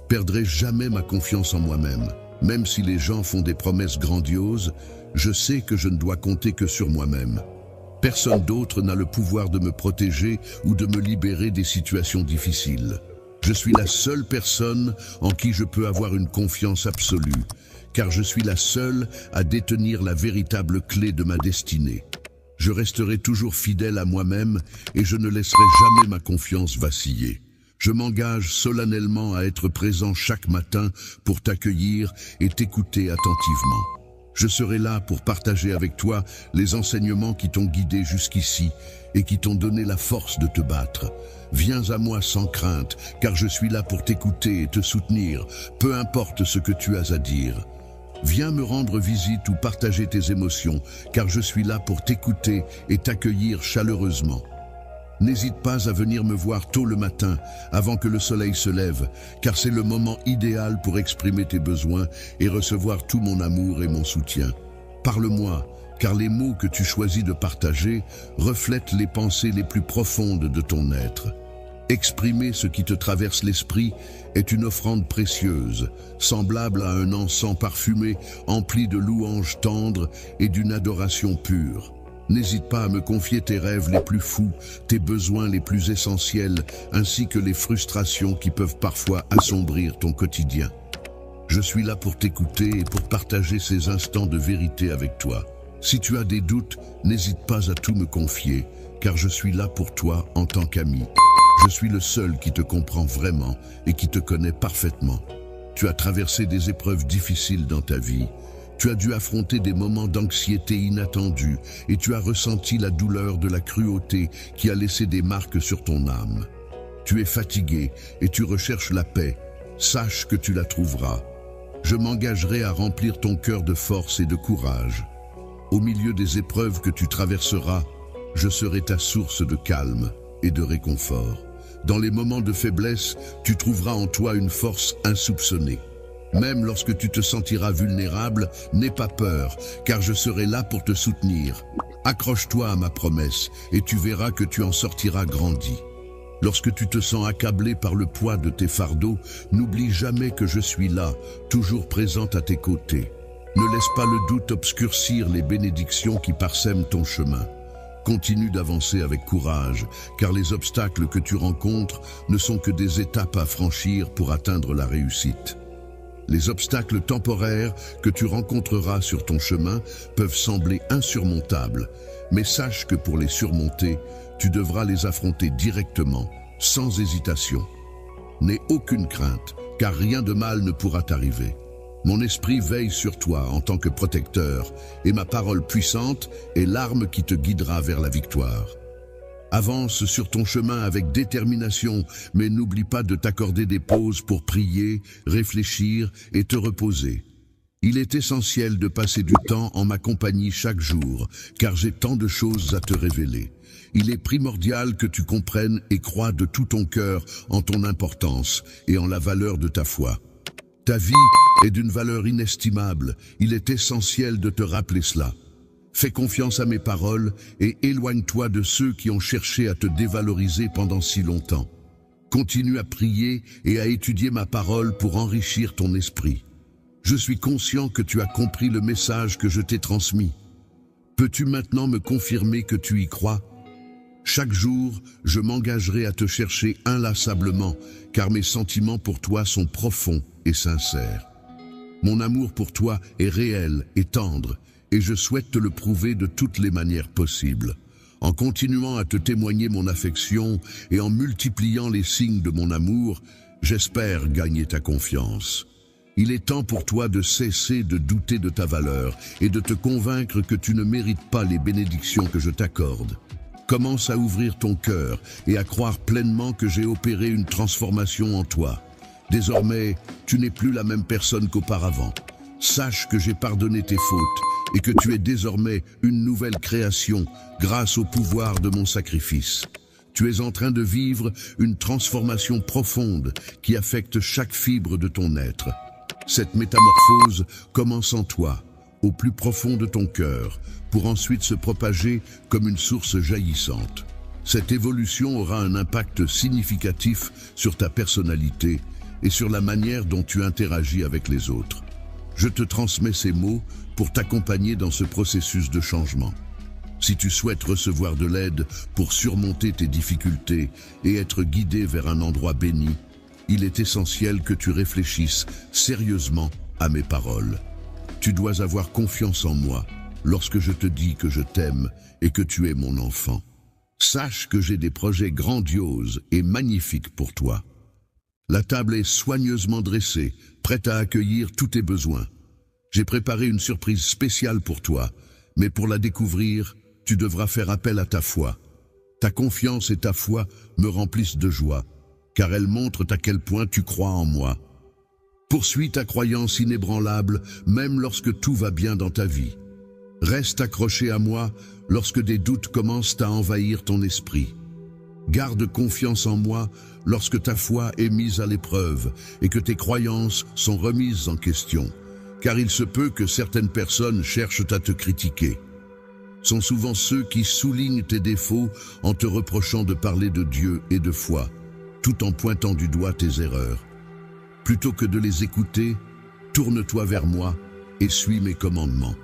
Perdrai jamais ma confiance en moi-même. Même si les gens font des promesses grandioses, je sais que je ne dois compter que sur moi-même. Personne d'autre n'a le pouvoir de me protéger ou de me libérer des situations difficiles. Je suis la seule personne en qui je peux avoir une confiance absolue, car je suis la seule à détenir la véritable clé de ma destinée. Je resterai toujours fidèle à moi-même et je ne laisserai jamais ma confiance vaciller. Je m'engage solennellement à être présent chaque matin pour t'accueillir et t'écouter attentivement. Je serai là pour partager avec toi les enseignements qui t'ont guidé jusqu'ici et qui t'ont donné la force de te battre. Viens à moi sans crainte, car je suis là pour t'écouter et te soutenir, peu importe ce que tu as à dire. Viens me rendre visite ou partager tes émotions, car je suis là pour t'écouter et t'accueillir chaleureusement. N'hésite pas à venir me voir tôt le matin, avant que le soleil se lève, car c'est le moment idéal pour exprimer tes besoins et recevoir tout mon amour et mon soutien. Parle-moi, car les mots que tu choisis de partager reflètent les pensées les plus profondes de ton être. Exprimer ce qui te traverse l'esprit est une offrande précieuse, semblable à un encens parfumé, empli de louanges tendres et d'une adoration pure. N'hésite pas à me confier tes rêves les plus fous, tes besoins les plus essentiels, ainsi que les frustrations qui peuvent parfois assombrir ton quotidien. Je suis là pour t'écouter et pour partager ces instants de vérité avec toi. Si tu as des doutes, n'hésite pas à tout me confier, car je suis là pour toi en tant qu'ami. Je suis le seul qui te comprend vraiment et qui te connaît parfaitement. Tu as traversé des épreuves difficiles dans ta vie. Tu as dû affronter des moments d'anxiété inattendus et tu as ressenti la douleur de la cruauté qui a laissé des marques sur ton âme. Tu es fatigué et tu recherches la paix. Sache que tu la trouveras. Je m'engagerai à remplir ton cœur de force et de courage. Au milieu des épreuves que tu traverseras, je serai ta source de calme et de réconfort. Dans les moments de faiblesse, tu trouveras en toi une force insoupçonnée. Même lorsque tu te sentiras vulnérable, n'aie pas peur, car je serai là pour te soutenir. Accroche-toi à ma promesse et tu verras que tu en sortiras grandi. Lorsque tu te sens accablé par le poids de tes fardeaux, n'oublie jamais que je suis là, toujours présente à tes côtés. Ne laisse pas le doute obscurcir les bénédictions qui parsèment ton chemin. Continue d'avancer avec courage, car les obstacles que tu rencontres ne sont que des étapes à franchir pour atteindre la réussite. Les obstacles temporaires que tu rencontreras sur ton chemin peuvent sembler insurmontables, mais sache que pour les surmonter, tu devras les affronter directement, sans hésitation. N'aie aucune crainte, car rien de mal ne pourra t'arriver. Mon esprit veille sur toi en tant que protecteur, et ma parole puissante est l'arme qui te guidera vers la victoire. Avance sur ton chemin avec détermination, mais n'oublie pas de t'accorder des pauses pour prier, réfléchir et te reposer. Il est essentiel de passer du temps en ma compagnie chaque jour, car j'ai tant de choses à te révéler. Il est primordial que tu comprennes et crois de tout ton cœur en ton importance et en la valeur de ta foi. Ta vie est d'une valeur inestimable, il est essentiel de te rappeler cela. Fais confiance à mes paroles et éloigne-toi de ceux qui ont cherché à te dévaloriser pendant si longtemps. Continue à prier et à étudier ma parole pour enrichir ton esprit. Je suis conscient que tu as compris le message que je t'ai transmis. Peux-tu maintenant me confirmer que tu y crois ? Chaque jour, je m'engagerai à te chercher inlassablement, car mes sentiments pour toi sont profonds et sincères. Mon amour pour toi est réel et tendre, et je souhaite te le prouver de toutes les manières possibles. En continuant à te témoigner mon affection et en multipliant les signes de mon amour, j'espère gagner ta confiance. Il est temps pour toi de cesser de douter de ta valeur et de te convaincre que tu ne mérites pas les bénédictions que je t'accorde. Commence à ouvrir ton cœur et à croire pleinement que j'ai opéré une transformation en toi. Désormais, tu n'es plus la même personne qu'auparavant. Sache que j'ai pardonné tes fautes et que tu es désormais une nouvelle création grâce au pouvoir de mon sacrifice. Tu es en train de vivre une transformation profonde qui affecte chaque fibre de ton être. Cette métamorphose commence en toi, au plus profond de ton cœur, pour ensuite se propager comme une source jaillissante. Cette évolution aura un impact significatif sur ta personnalité et sur la manière dont tu interagis avec les autres. Je te transmets ces mots pour t'accompagner dans ce processus de changement. Si tu souhaites recevoir de l'aide pour surmonter tes difficultés et être guidé vers un endroit béni, il est essentiel que tu réfléchisses sérieusement à mes paroles. Tu dois avoir confiance en moi lorsque je te dis que je t'aime et que tu es mon enfant. Sache que j'ai des projets grandioses et magnifiques pour toi. La table est soigneusement dressée, prête à accueillir tous tes besoins. J'ai préparé une surprise spéciale pour toi, mais pour la découvrir, tu devras faire appel à ta foi. Ta confiance et ta foi me remplissent de joie, car elles montrent à quel point tu crois en moi. Poursuis ta croyance inébranlable, même lorsque tout va bien dans ta vie. Reste accroché à moi lorsque des doutes commencent à envahir ton esprit. Garde confiance en moi lorsque ta foi est mise à l'épreuve et que tes croyances sont remises en question, car il se peut que certaines personnes cherchent à te critiquer. Sont souvent ceux qui soulignent tes défauts en te reprochant de parler de Dieu et de foi, tout en pointant du doigt tes erreurs. Plutôt que de les écouter, tourne-toi vers moi et suis mes commandements.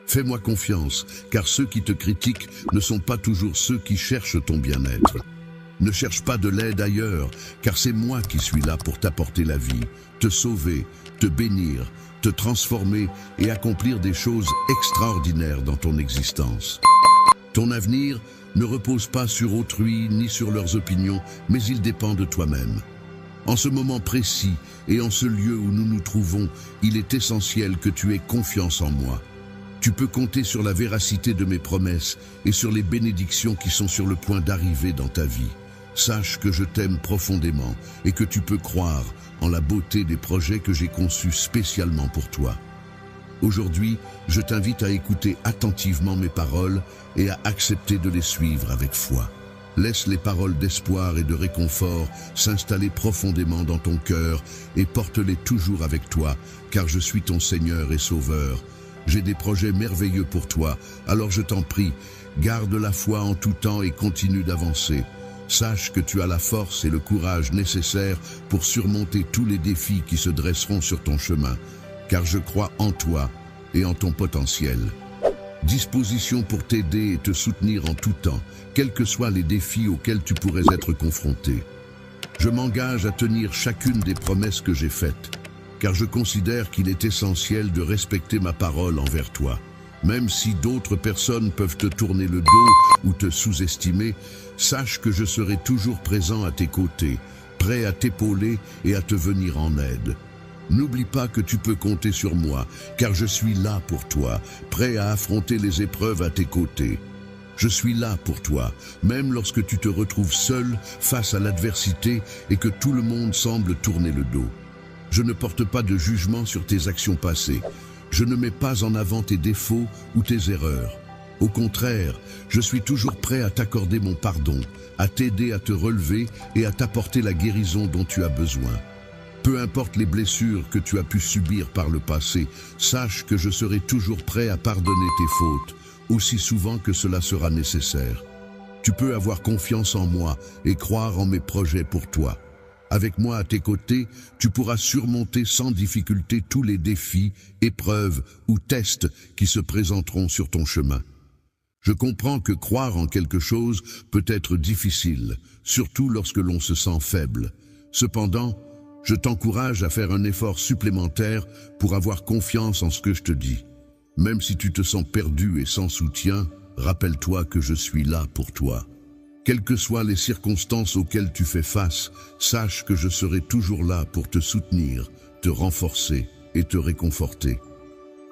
Fais-moi confiance, car ceux qui te critiquent ne sont pas toujours ceux qui cherchent ton bien-être. Ne cherche pas de l'aide ailleurs, car c'est moi qui suis là pour t'apporter la vie, te sauver, te bénir, te transformer et accomplir des choses extraordinaires dans ton existence. Ton avenir ne repose pas sur autrui ni sur leurs opinions, mais il dépend de toi-même. En ce moment précis et en ce lieu où nous nous trouvons, il est essentiel que tu aies confiance en moi. Tu peux compter sur la véracité de mes promesses et sur les bénédictions qui sont sur le point d'arriver dans ta vie. Sache que je t'aime profondément et que tu peux croire en la beauté des projets que j'ai conçus spécialement pour toi. Aujourd'hui, je t'invite à écouter attentivement mes paroles et à accepter de les suivre avec foi. Laisse les paroles d'espoir et de réconfort s'installer profondément dans ton cœur et porte-les toujours avec toi, car je suis ton Seigneur et Sauveur. J'ai des projets merveilleux pour toi, alors je t'en prie, garde la foi en tout temps et continue d'avancer. Sache que tu as la force et le courage nécessaires pour surmonter tous les défis qui se dresseront sur ton chemin, car je crois en toi et en ton potentiel. Disposition pour t'aider et te soutenir en tout temps, quels que soient les défis auxquels tu pourrais être confronté. Je m'engage à tenir chacune des promesses que j'ai faites, car je considère qu'il est essentiel de respecter ma parole envers toi. Même si d'autres personnes peuvent te tourner le dos ou te sous-estimer, sache que je serai toujours présent à tes côtés, prêt à t'épauler et à te venir en aide. N'oublie pas que tu peux compter sur moi, car je suis là pour toi, prêt à affronter les épreuves à tes côtés. Je suis là pour toi, même lorsque tu te retrouves seul face à l'adversité et que tout le monde semble tourner le dos. Je ne porte pas de jugement sur tes actions passées. Je ne mets pas en avant tes défauts ou tes erreurs. Au contraire, je suis toujours prêt à t'accorder mon pardon, à t'aider à te relever et à t'apporter la guérison dont tu as besoin. Peu importe les blessures que tu as pu subir par le passé, sache que je serai toujours prêt à pardonner tes fautes, aussi souvent que cela sera nécessaire. Tu peux avoir confiance en moi et croire en mes projets pour toi. Avec moi à tes côtés, tu pourras surmonter sans difficulté tous les défis, épreuves ou tests qui se présenteront sur ton chemin. Je comprends que croire en quelque chose peut être difficile, surtout lorsque l'on se sent faible. Cependant, je t'encourage à faire un effort supplémentaire pour avoir confiance en ce que je te dis. Même si tu te sens perdu et sans soutien, rappelle-toi que je suis là pour toi. Quelles que soient les circonstances auxquelles tu fais face, sache que je serai toujours là pour te soutenir, te renforcer et te réconforter.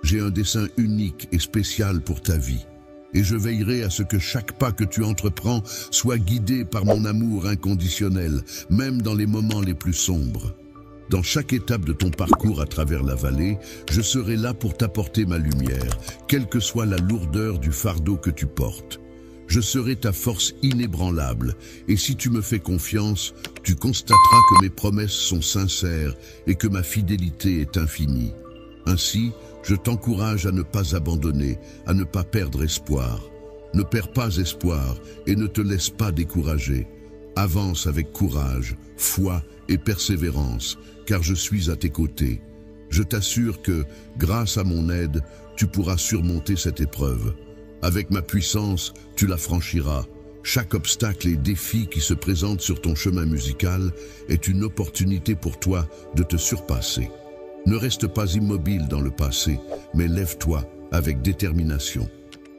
J'ai un dessein unique et spécial pour ta vie, et je veillerai à ce que chaque pas que tu entreprends soit guidé par mon amour inconditionnel, même dans les moments les plus sombres. Dans chaque étape de ton parcours à travers la vallée, je serai là pour t'apporter ma lumière, quelle que soit la lourdeur du fardeau que tu portes. Je serai ta force inébranlable, et si tu me fais confiance, tu constateras que mes promesses sont sincères et que ma fidélité est infinie. Ainsi, je t'encourage à ne pas abandonner, à ne pas perdre espoir. Ne perds pas espoir et ne te laisse pas décourager. Avance avec courage, foi et persévérance, car je suis à tes côtés. Je t'assure que, grâce à mon aide, tu pourras surmonter cette épreuve. Avec ma puissance, tu la franchiras. Chaque obstacle et défi qui se présente sur ton chemin musical est une opportunité pour toi de te surpasser. Ne reste pas immobile dans le passé, mais lève-toi avec détermination.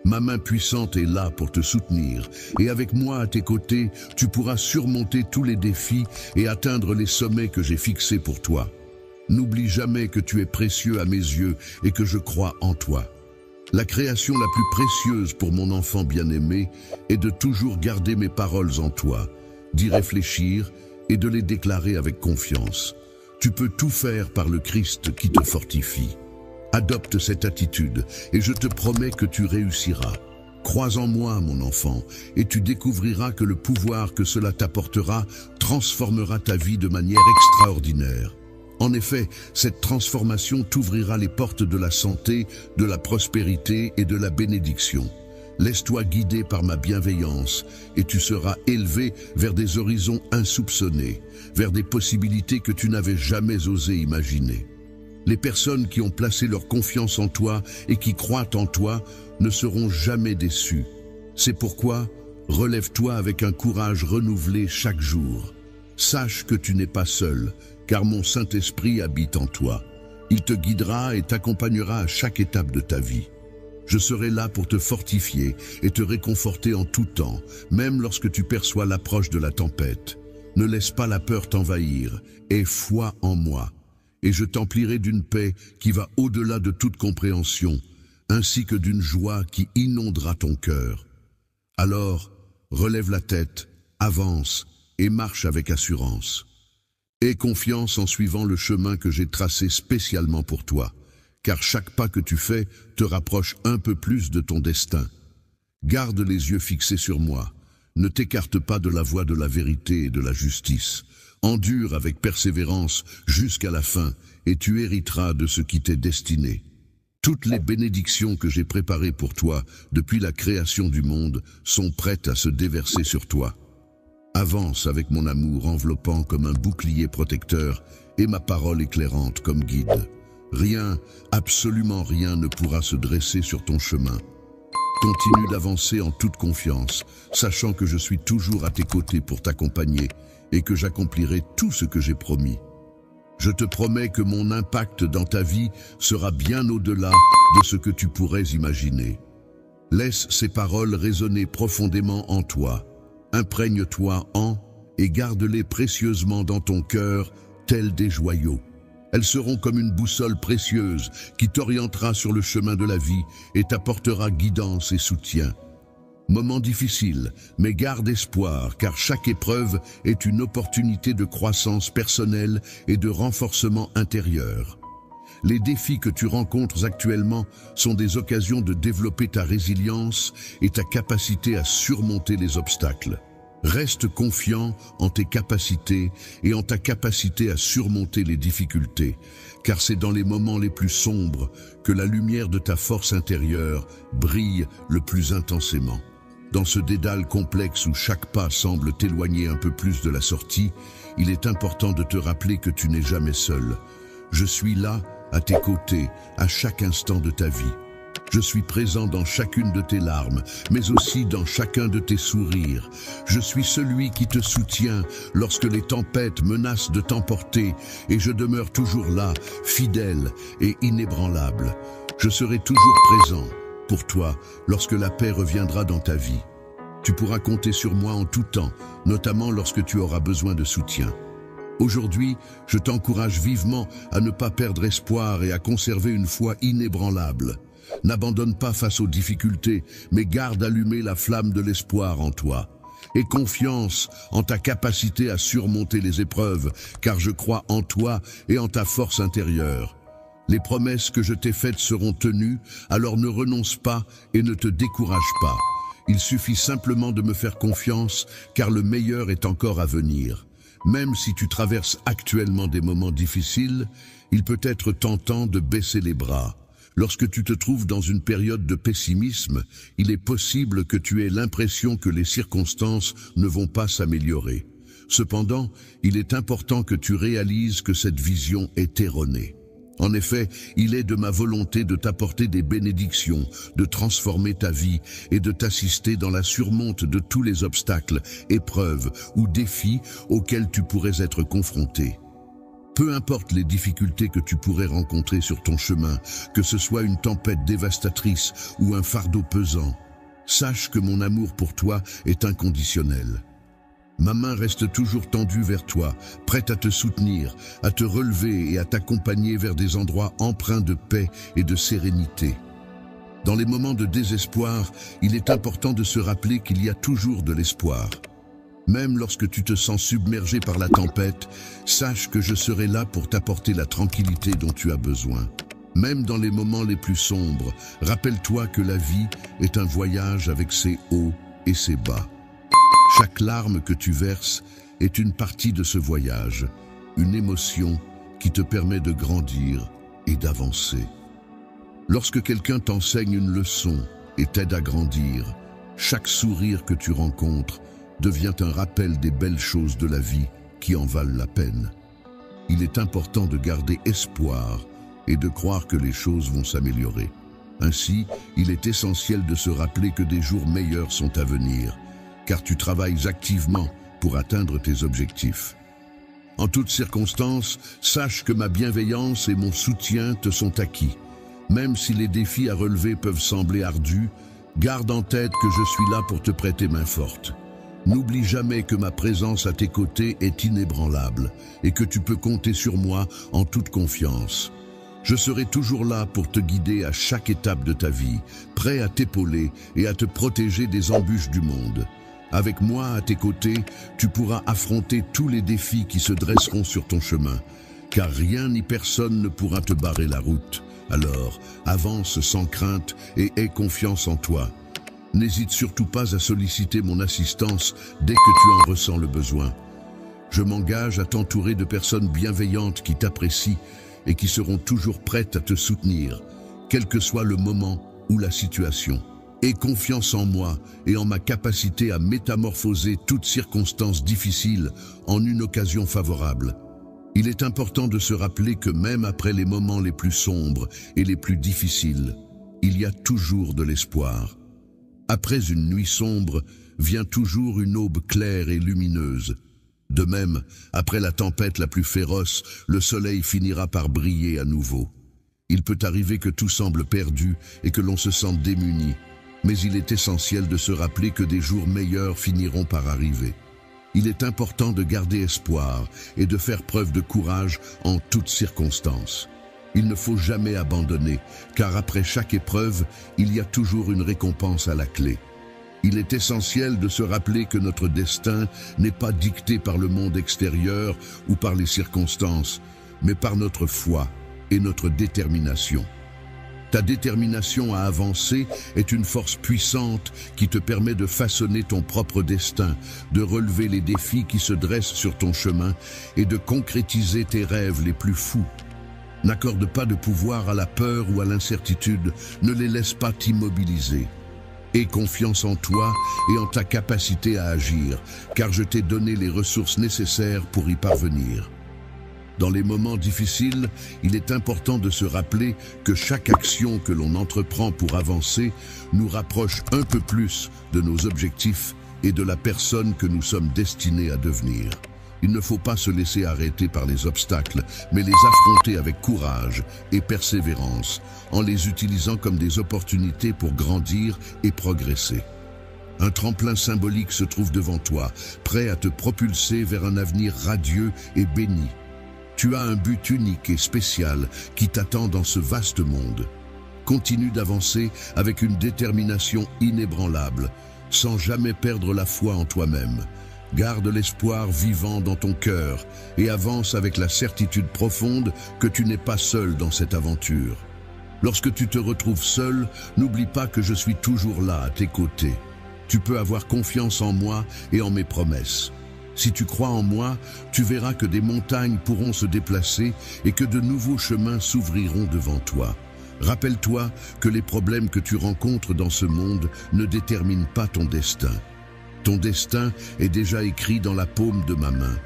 Ma main puissante est là pour te soutenir, et avec moi à tes côtés, tu pourras surmonter tous les défis et atteindre les sommets que j'ai fixés pour toi. N'oublie jamais que tu es précieux à mes yeux et que je crois en toi. La création la plus précieuse pour mon enfant bien-aimé est de toujours garder mes paroles en toi, d'y réfléchir et de les déclarer avec confiance. Tu peux tout faire par le Christ qui te fortifie. Adopte cette attitude et je te promets que tu réussiras. Crois en moi, mon enfant, et tu découvriras que le pouvoir que cela t'apportera transformera ta vie de manière extraordinaire. En effet, cette transformation t'ouvrira les portes de la santé, de la prospérité et de la bénédiction. Laisse-toi guider par ma bienveillance et tu seras élevé vers des horizons insoupçonnés, vers des possibilités que tu n'avais jamais osé imaginer. Les personnes qui ont placé leur confiance en toi et qui croient en toi ne seront jamais déçues. C'est pourquoi, relève-toi avec un courage renouvelé chaque jour. Sache que tu n'es pas seul, car mon Saint-Esprit habite en toi. Il te guidera et t'accompagnera à chaque étape de ta vie. Je serai là pour te fortifier et te réconforter en tout temps, même lorsque tu perçois l'approche de la tempête. Ne laisse pas la peur t'envahir, aie foi en moi, et je t'emplirai d'une paix qui va au-delà de toute compréhension, ainsi que d'une joie qui inondera ton cœur. Alors, relève la tête, avance et marche avec assurance. Aie confiance en suivant le chemin que j'ai tracé spécialement pour toi, car chaque pas que tu fais te rapproche un peu plus de ton destin. Garde les yeux fixés sur moi, ne t'écarte pas de la voie de la vérité et de la justice. Endure avec persévérance jusqu'à la fin, et tu hériteras de ce qui t'est destiné. Toutes les bénédictions que j'ai préparées pour toi depuis la création du monde sont prêtes à se déverser sur toi. Avance avec mon amour enveloppant comme un bouclier protecteur et ma parole éclairante comme guide. Rien, absolument rien ne pourra se dresser sur ton chemin. Continue d'avancer en toute confiance, sachant que je suis toujours à tes côtés pour t'accompagner et que j'accomplirai tout ce que j'ai promis. Je te promets que mon impact dans ta vie sera bien au-delà de ce que tu pourrais imaginer. Laisse ces paroles résonner profondément en toi. Imprègne-toi en et garde-les précieusement dans ton cœur, tels des joyaux. Elles seront comme une boussole précieuse qui t'orientera sur le chemin de la vie et t'apportera guidance et soutien. Moment difficile, mais garde espoir, car chaque épreuve est une opportunité de croissance personnelle et de renforcement intérieur. Les défis que tu rencontres actuellement sont des occasions de développer ta résilience et ta capacité à surmonter les obstacles. Reste confiant en tes capacités et en ta capacité à surmonter les difficultés, car c'est dans les moments les plus sombres que la lumière de ta force intérieure brille le plus intensément. Dans ce dédale complexe où chaque pas semble t'éloigner un peu plus de la sortie, il est important de te rappeler que tu n'es jamais seul. Je suis là, à tes côtés, à chaque instant de ta vie. Je suis présent dans chacune de tes larmes, mais aussi dans chacun de tes sourires. Je suis celui qui te soutient lorsque les tempêtes menacent de t'emporter, et je demeure toujours là, fidèle et inébranlable. Je serai toujours présent pour toi lorsque la paix reviendra dans ta vie. Tu pourras compter sur moi en tout temps, notamment lorsque tu auras besoin de soutien. Aujourd'hui, je t'encourage vivement à ne pas perdre espoir et à conserver une foi inébranlable. N'abandonne pas face aux difficultés, mais garde allumée la flamme de l'espoir en toi. Aie confiance en ta capacité à surmonter les épreuves, car je crois en toi et en ta force intérieure. Les promesses que je t'ai faites seront tenues, alors ne renonce pas et ne te décourage pas. Il suffit simplement de me faire confiance, car le meilleur est encore à venir. Même si tu traverses actuellement des moments difficiles, il peut être tentant de baisser les bras. Lorsque tu te trouves dans une période de pessimisme, il est possible que tu aies l'impression que les circonstances ne vont pas s'améliorer. Cependant, il est important que tu réalises que cette vision est erronée. En effet, il est de ma volonté de t'apporter des bénédictions, de transformer ta vie et de t'assister dans la surmonte de tous les obstacles, épreuves ou défis auxquels tu pourrais être confronté. Peu importe les difficultés que tu pourrais rencontrer sur ton chemin, que ce soit une tempête dévastatrice ou un fardeau pesant, sache que mon amour pour toi est inconditionnel. Ma main reste toujours tendue vers toi, prête à te soutenir, à te relever et à t'accompagner vers des endroits empreints de paix et de sérénité. Dans les moments de désespoir, il est important de se rappeler qu'il y a toujours de l'espoir. Même lorsque tu te sens submergé par la tempête, sache que je serai là pour t'apporter la tranquillité dont tu as besoin. Même dans les moments les plus sombres, rappelle-toi que la vie est un voyage avec ses hauts et ses bas. Chaque larme que tu verses est une partie de ce voyage, une émotion qui te permet de grandir et d'avancer. Lorsque quelqu'un t'enseigne une leçon et t'aide à grandir, chaque sourire que tu rencontres devient un rappel des belles choses de la vie qui en valent la peine. Il est important de garder espoir et de croire que les choses vont s'améliorer. Ainsi, il est essentiel de se rappeler que des jours meilleurs sont à venir, car tu travailles activement pour atteindre tes objectifs. En toutes circonstances, sache que ma bienveillance et mon soutien te sont acquis. Même si les défis à relever peuvent sembler ardus, garde en tête que je suis là pour te prêter main forte. N'oublie jamais que ma présence à tes côtés est inébranlable et que tu peux compter sur moi en toute confiance. Je serai toujours là pour te guider à chaque étape de ta vie, prêt à t'épauler et à te protéger des embûches du monde. Avec moi à tes côtés, tu pourras affronter tous les défis qui se dresseront sur ton chemin, car rien ni personne ne pourra te barrer la route. Alors, avance sans crainte et aie confiance en toi. N'hésite surtout pas à solliciter mon assistance dès que tu en ressens le besoin. Je m'engage à t'entourer de personnes bienveillantes qui t'apprécient et qui seront toujours prêtes à te soutenir, quel que soit le moment ou la situation. Aie confiance en moi et en ma capacité à métamorphoser toute circonstance difficile en une occasion favorable. Il est important de se rappeler que même après les moments les plus sombres et les plus difficiles, il y a toujours de l'espoir. Après une nuit sombre, vient toujours une aube claire et lumineuse. De même, après la tempête la plus féroce, le soleil finira par briller à nouveau. Il peut arriver que tout semble perdu et que l'on se sente démuni, mais il est essentiel de se rappeler que des jours meilleurs finiront par arriver. Il est important de garder espoir et de faire preuve de courage en toutes circonstances. Il ne faut jamais abandonner, car après chaque épreuve, il y a toujours une récompense à la clé. Il est essentiel de se rappeler que notre destin n'est pas dicté par le monde extérieur ou par les circonstances, mais par notre foi et notre détermination. Ta détermination à avancer est une force puissante qui te permet de façonner ton propre destin, de relever les défis qui se dressent sur ton chemin et de concrétiser tes rêves les plus fous. N'accorde pas de pouvoir à la peur ou à l'incertitude, ne les laisse pas t'immobiliser. Aie confiance en toi et en ta capacité à agir, car je t'ai donné les ressources nécessaires pour y parvenir. Dans les moments difficiles, il est important de se rappeler que chaque action que l'on entreprend pour avancer nous rapproche un peu plus de nos objectifs et de la personne que nous sommes destinés à devenir. Il ne faut pas se laisser arrêter par les obstacles, mais les affronter avec courage et persévérance, en les utilisant comme des opportunités pour grandir et progresser. Un tremplin symbolique se trouve devant toi, prêt à te propulser vers un avenir radieux et béni. Tu as un but unique et spécial qui t'attend dans ce vaste monde. Continue d'avancer avec une détermination inébranlable, sans jamais perdre la foi en toi-même. Garde l'espoir vivant dans ton cœur et avance avec la certitude profonde que tu n'es pas seul dans cette aventure. Lorsque tu te retrouves seul, n'oublie pas que je suis toujours là à tes côtés. Tu peux avoir confiance en moi et en mes promesses. Si tu crois en moi, tu verras que des montagnes pourront se déplacer et que de nouveaux chemins s'ouvriront devant toi. Rappelle-toi que les problèmes que tu rencontres dans ce monde ne déterminent pas ton destin. Ton destin est déjà écrit dans la paume de ma main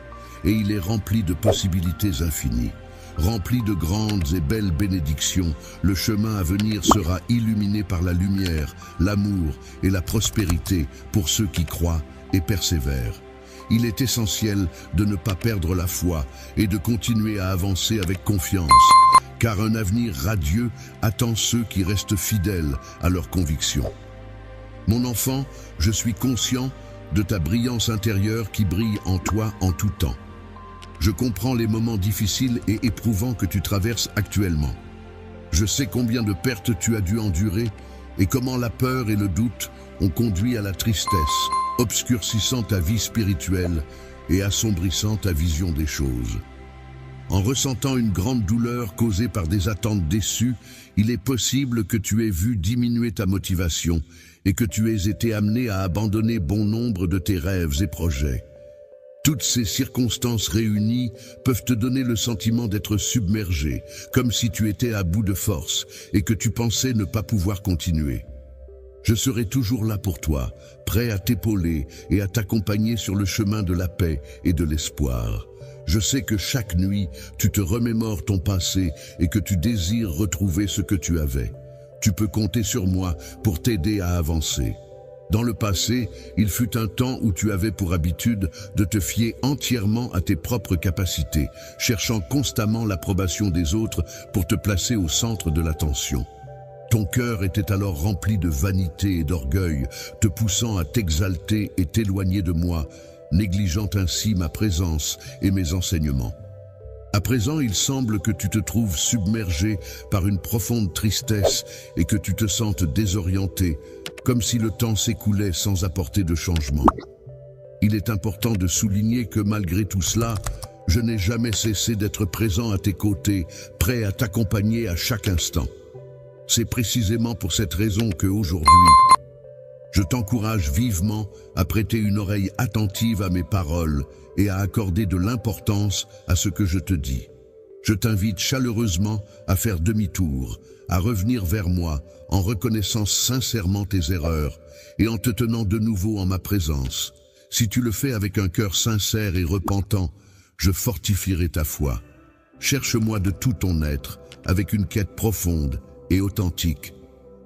et il est rempli de possibilités infinies. Rempli de grandes et belles bénédictions, le chemin à venir sera illuminé par la lumière, l'amour et la prospérité pour ceux qui croient et persévèrent. Il est essentiel de ne pas perdre la foi et de continuer à avancer avec confiance, car un avenir radieux attend ceux qui restent fidèles à leurs convictions. Mon enfant, je suis conscient de ta brillance intérieure qui brille en toi en tout temps. Je comprends les moments difficiles et éprouvants que tu traverses actuellement. Je sais combien de pertes tu as dû endurer et comment la peur et le doute ont conduit à la tristesse, obscurcissant ta vie spirituelle et assombrissant ta vision des choses. En ressentant une grande douleur causée par des attentes déçues, il est possible que tu aies vu diminuer ta motivation et que tu aies été amené à abandonner bon nombre de tes rêves et projets. Toutes ces circonstances réunies peuvent te donner le sentiment d'être submergé, comme si tu étais à bout de force et que tu pensais ne pas pouvoir continuer. Je serai toujours là pour toi, prêt à t'épauler et à t'accompagner sur le chemin de la paix et de l'espoir. Je sais que chaque nuit, tu te remémores ton passé et que tu désires retrouver ce que tu avais. Tu peux compter sur moi pour t'aider à avancer. Dans le passé, il fut un temps où tu avais pour habitude de te fier entièrement à tes propres capacités, cherchant constamment l'approbation des autres pour te placer au centre de l'attention. Ton cœur était alors rempli de vanité et d'orgueil, te poussant à t'exalter et t'éloigner de moi, négligeant ainsi ma présence et mes enseignements. À présent, il semble que tu te trouves submergé par une profonde tristesse et que tu te sentes désorienté, comme si le temps s'écoulait sans apporter de changement. Il est important de souligner que malgré tout cela, je n'ai jamais cessé d'être présent à tes côtés, prêt à t'accompagner à chaque instant. C'est précisément pour cette raison qu'aujourd'hui, je t'encourage vivement à prêter une oreille attentive à mes paroles et à accorder de l'importance à ce que je te dis. Je t'invite chaleureusement à faire demi-tour, à revenir vers moi en reconnaissant sincèrement tes erreurs et en te tenant de nouveau en ma présence. Si tu le fais avec un cœur sincère et repentant, je fortifierai ta foi. Cherche-moi de tout ton être, avec une quête profonde et authentique.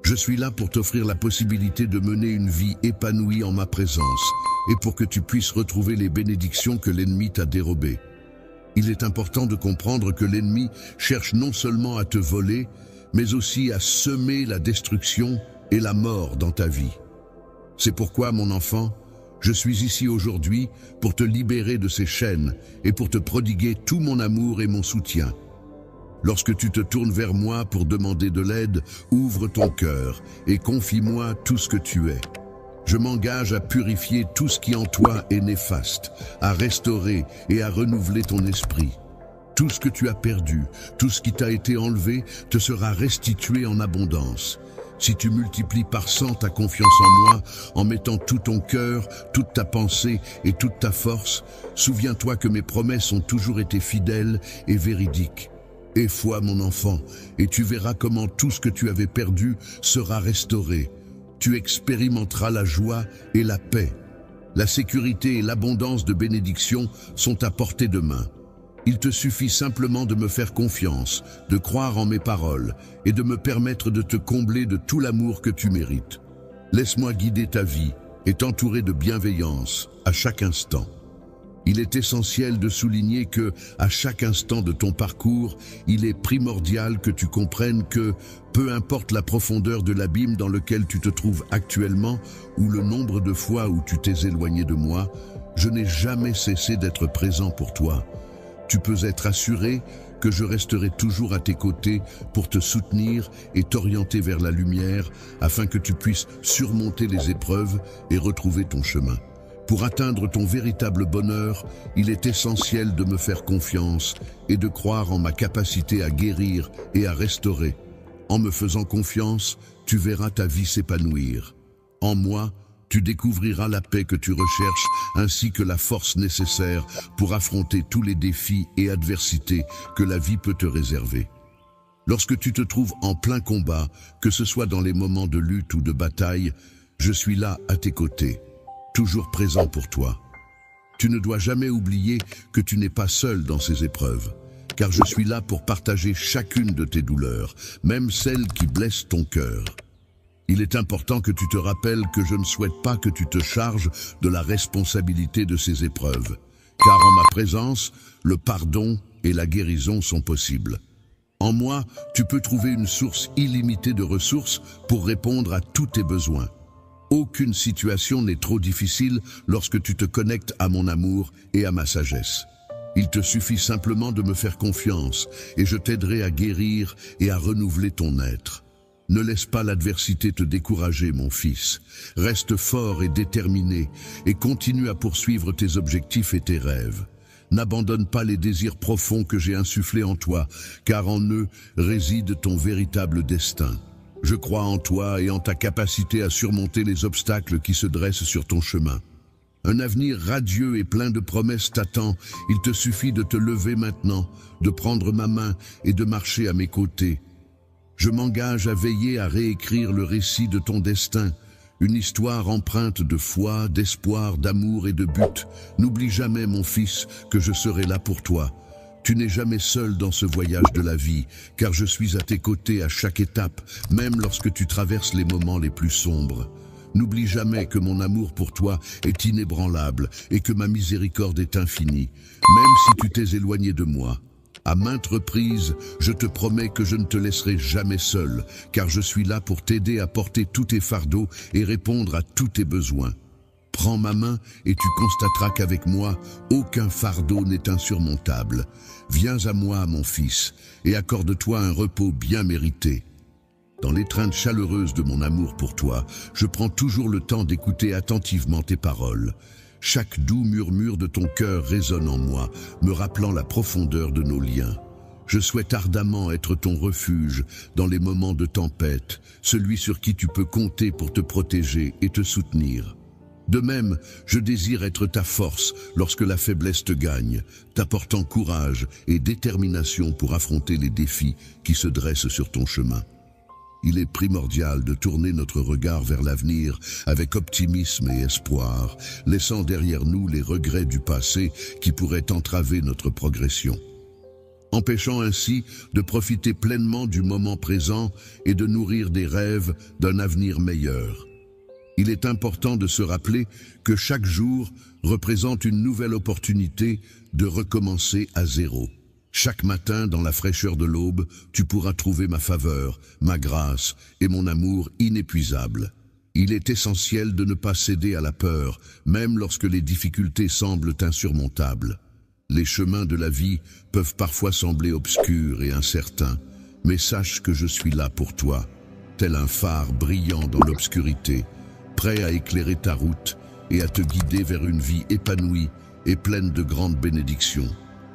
Je suis là pour t'offrir la possibilité de mener une vie épanouie en ma présence et pour que tu puisses retrouver les bénédictions que l'ennemi t'a dérobées. Il est important de comprendre que l'ennemi cherche non seulement à te voler, mais aussi à semer la destruction et la mort dans ta vie. C'est pourquoi, mon enfant, je suis ici aujourd'hui pour te libérer de ces chaînes et pour te prodiguer tout mon amour et mon soutien. Lorsque tu te tournes vers moi pour demander de l'aide, ouvre ton cœur et confie-moi tout ce que tu es. Je m'engage à purifier tout ce qui en toi est néfaste, à restaurer et à renouveler ton esprit. Tout ce que tu as perdu, tout ce qui t'a été enlevé, te sera restitué en abondance. Si tu multiplies par 100 ta confiance en moi, en mettant tout ton cœur, toute ta pensée et toute ta force, souviens-toi que mes promesses ont toujours été fidèles et véridiques. Aie foi, mon enfant, et tu verras comment tout ce que tu avais perdu sera restauré. Tu expérimenteras la joie et la paix. La sécurité et l'abondance de bénédictions sont à portée de main. Il te suffit simplement de me faire confiance, de croire en mes paroles et de me permettre de te combler de tout l'amour que tu mérites. Laisse-moi guider ta vie et t'entourer de bienveillance à chaque instant. Il est essentiel de souligner que, à chaque instant de ton parcours, il est primordial que tu comprennes que, peu importe la profondeur de l'abîme dans lequel tu te trouves actuellement ou le nombre de fois où tu t'es éloigné de moi, je n'ai jamais cessé d'être présent pour toi. Tu peux être assuré que je resterai toujours à tes côtés pour te soutenir et t'orienter vers la lumière afin que tu puisses surmonter les épreuves et retrouver ton chemin. Pour atteindre ton véritable bonheur, il est essentiel de me faire confiance et de croire en ma capacité à guérir et à restaurer. En me faisant confiance, tu verras ta vie s'épanouir. En moi, tu découvriras la paix que tu recherches ainsi que la force nécessaire pour affronter tous les défis et adversités que la vie peut te réserver. Lorsque tu te trouves en plein combat, que ce soit dans les moments de lutte ou de bataille, je suis là à tes côtés, toujours présent pour toi. Tu ne dois jamais oublier que tu n'es pas seul dans ces épreuves, car je suis là pour partager chacune de tes douleurs, même celles qui blessent ton cœur. Il est important que tu te rappelles que je ne souhaite pas que tu te charges de la responsabilité de ces épreuves, car en ma présence, le pardon et la guérison sont possibles. En moi, tu peux trouver une source illimitée de ressources pour répondre à tous tes besoins. Aucune situation n'est trop difficile lorsque tu te connectes à mon amour et à ma sagesse. Il te suffit simplement de me faire confiance et je t'aiderai à guérir et à renouveler ton être. Ne laisse pas l'adversité te décourager, mon fils. Reste fort et déterminé et continue à poursuivre tes objectifs et tes rêves. N'abandonne pas les désirs profonds que j'ai insufflés en toi, car en eux réside ton véritable destin. Je crois en toi et en ta capacité à surmonter les obstacles qui se dressent sur ton chemin. Un avenir radieux et plein de promesses t'attend. Il te suffit de te lever maintenant, de prendre ma main et de marcher à mes côtés. Je m'engage à veiller à réécrire le récit de ton destin, Une histoire empreinte de foi, d'espoir, d'amour et de but. N'oublie jamais, mon fils, que je serai là pour toi. Tu n'es jamais seul dans ce voyage de la vie, car je suis à tes côtés à chaque étape, même lorsque tu traverses les moments les plus sombres. N'oublie jamais que mon amour pour toi est inébranlable et que ma miséricorde est infinie, même si tu t'es éloigné de moi. À maintes reprises, je te promets que je ne te laisserai jamais seul, car je suis là pour t'aider à porter tous tes fardeaux et répondre à tous tes besoins. Prends ma main et tu constateras qu'avec moi, aucun fardeau n'est insurmontable. Viens à moi, mon fils, et accorde-toi un repos bien mérité. Dans l'étreinte chaleureuse de mon amour pour toi, je prends toujours le temps d'écouter attentivement tes paroles. Chaque doux murmure de ton cœur résonne en moi, me rappelant la profondeur de nos liens. Je souhaite ardemment être ton refuge dans les moments de tempête, celui sur qui tu peux compter pour te protéger et te soutenir. De même, je désire être ta force lorsque la faiblesse te gagne, t'apportant courage et détermination pour affronter les défis qui se dressent sur ton chemin. Il est primordial de tourner notre regard vers l'avenir avec optimisme et espoir, laissant derrière nous les regrets du passé qui pourraient entraver notre progression, empêchant ainsi de profiter pleinement du moment présent et de nourrir des rêves d'un avenir meilleur. Il est important de se rappeler que chaque jour représente une nouvelle opportunité de recommencer à zéro. Chaque matin, dans la fraîcheur de l'aube, tu pourras trouver ma faveur, ma grâce et mon amour inépuisable. Il est essentiel de ne pas céder à la peur, même lorsque les difficultés semblent insurmontables. Les chemins de la vie peuvent parfois sembler obscurs et incertains, mais sache que je suis là pour toi, tel un phare brillant dans l'obscurité, prêt à éclairer ta route et à te guider vers une vie épanouie et pleine de grandes bénédictions.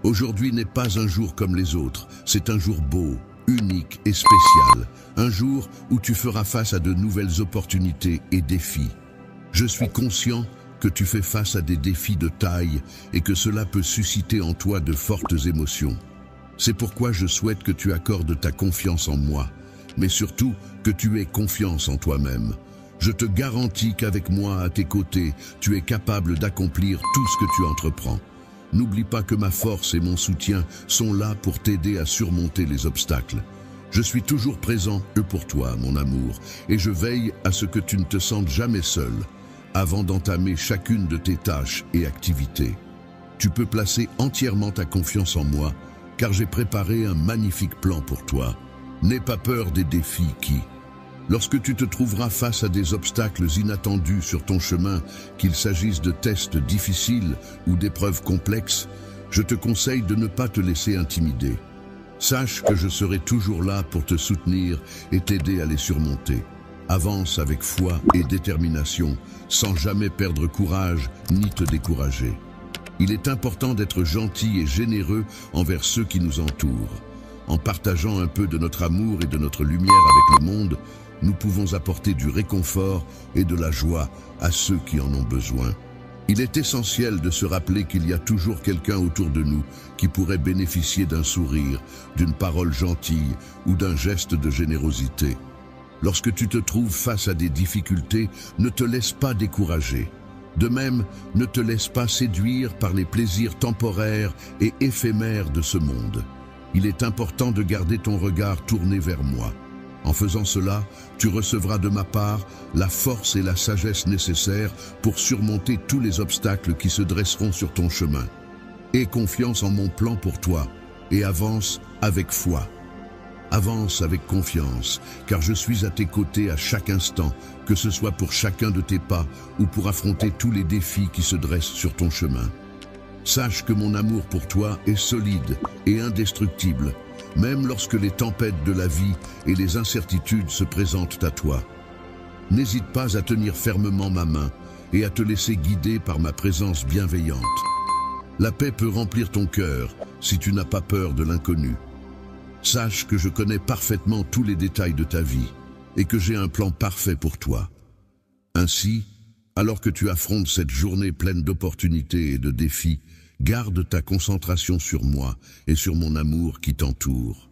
Aujourd'hui n'est pas un jour comme les autres, c'est un jour beau, unique et spécial, un jour où tu feras face à de nouvelles opportunités et défis. Je suis conscient que tu fais face à des défis de taille et que cela peut susciter en toi de fortes émotions. C'est pourquoi je souhaite que tu accordes ta confiance en moi, mais surtout que tu aies confiance en toi-même. Je te garantis qu'avec moi à tes côtés, tu es capable d'accomplir tout ce que tu entreprends. N'oublie pas que ma force et mon soutien sont là pour t'aider à surmonter les obstacles. Je suis toujours présent pour toi, mon amour, et je veille à ce que tu ne te sentes jamais seul, avant d'entamer chacune de tes tâches et activités. Tu peux placer entièrement ta confiance en moi, car j'ai préparé un magnifique plan pour toi. N'aie pas peur des défis qui, lorsque tu te trouveras face à des obstacles inattendus sur ton chemin, qu'il s'agisse de tests difficiles ou d'épreuves complexes, je te conseille de ne pas te laisser intimider. Sache que je serai toujours là pour te soutenir et t'aider à les surmonter. Avance avec foi et détermination, sans jamais perdre courage ni te décourager. Il est important d'être gentil et généreux envers ceux qui nous entourent. En partageant un peu de notre amour et de notre lumière avec le monde, nous pouvons apporter du réconfort et de la joie à ceux qui en ont besoin. Il est essentiel de se rappeler qu'il y a toujours quelqu'un autour de nous qui pourrait bénéficier d'un sourire, d'une parole gentille ou d'un geste de générosité. Lorsque tu te trouves face à des difficultés, ne te laisse pas décourager. De même, ne te laisse pas séduire par les plaisirs temporaires et éphémères de ce monde. Il est important de garder ton regard tourné vers moi. En faisant cela, tu recevras de ma part la force et la sagesse nécessaires pour surmonter tous les obstacles qui se dresseront sur ton chemin. Aie confiance en mon plan pour toi et avance avec foi. Avance avec confiance, car je suis à tes côtés à chaque instant, que ce soit pour chacun de tes pas ou pour affronter tous les défis qui se dressent sur ton chemin. Sache que mon amour pour toi est solide et indestructible, même lorsque les tempêtes de la vie et les incertitudes se présentent à toi. N'hésite pas à tenir fermement ma main et à te laisser guider par ma présence bienveillante. La paix peut remplir ton cœur si tu n'as pas peur de l'inconnu. Sache que je connais parfaitement tous les détails de ta vie et que j'ai un plan parfait pour toi. Ainsi, alors que tu affrontes cette journée pleine d'opportunités et de défis, garde ta concentration sur moi et sur mon amour qui t'entoure.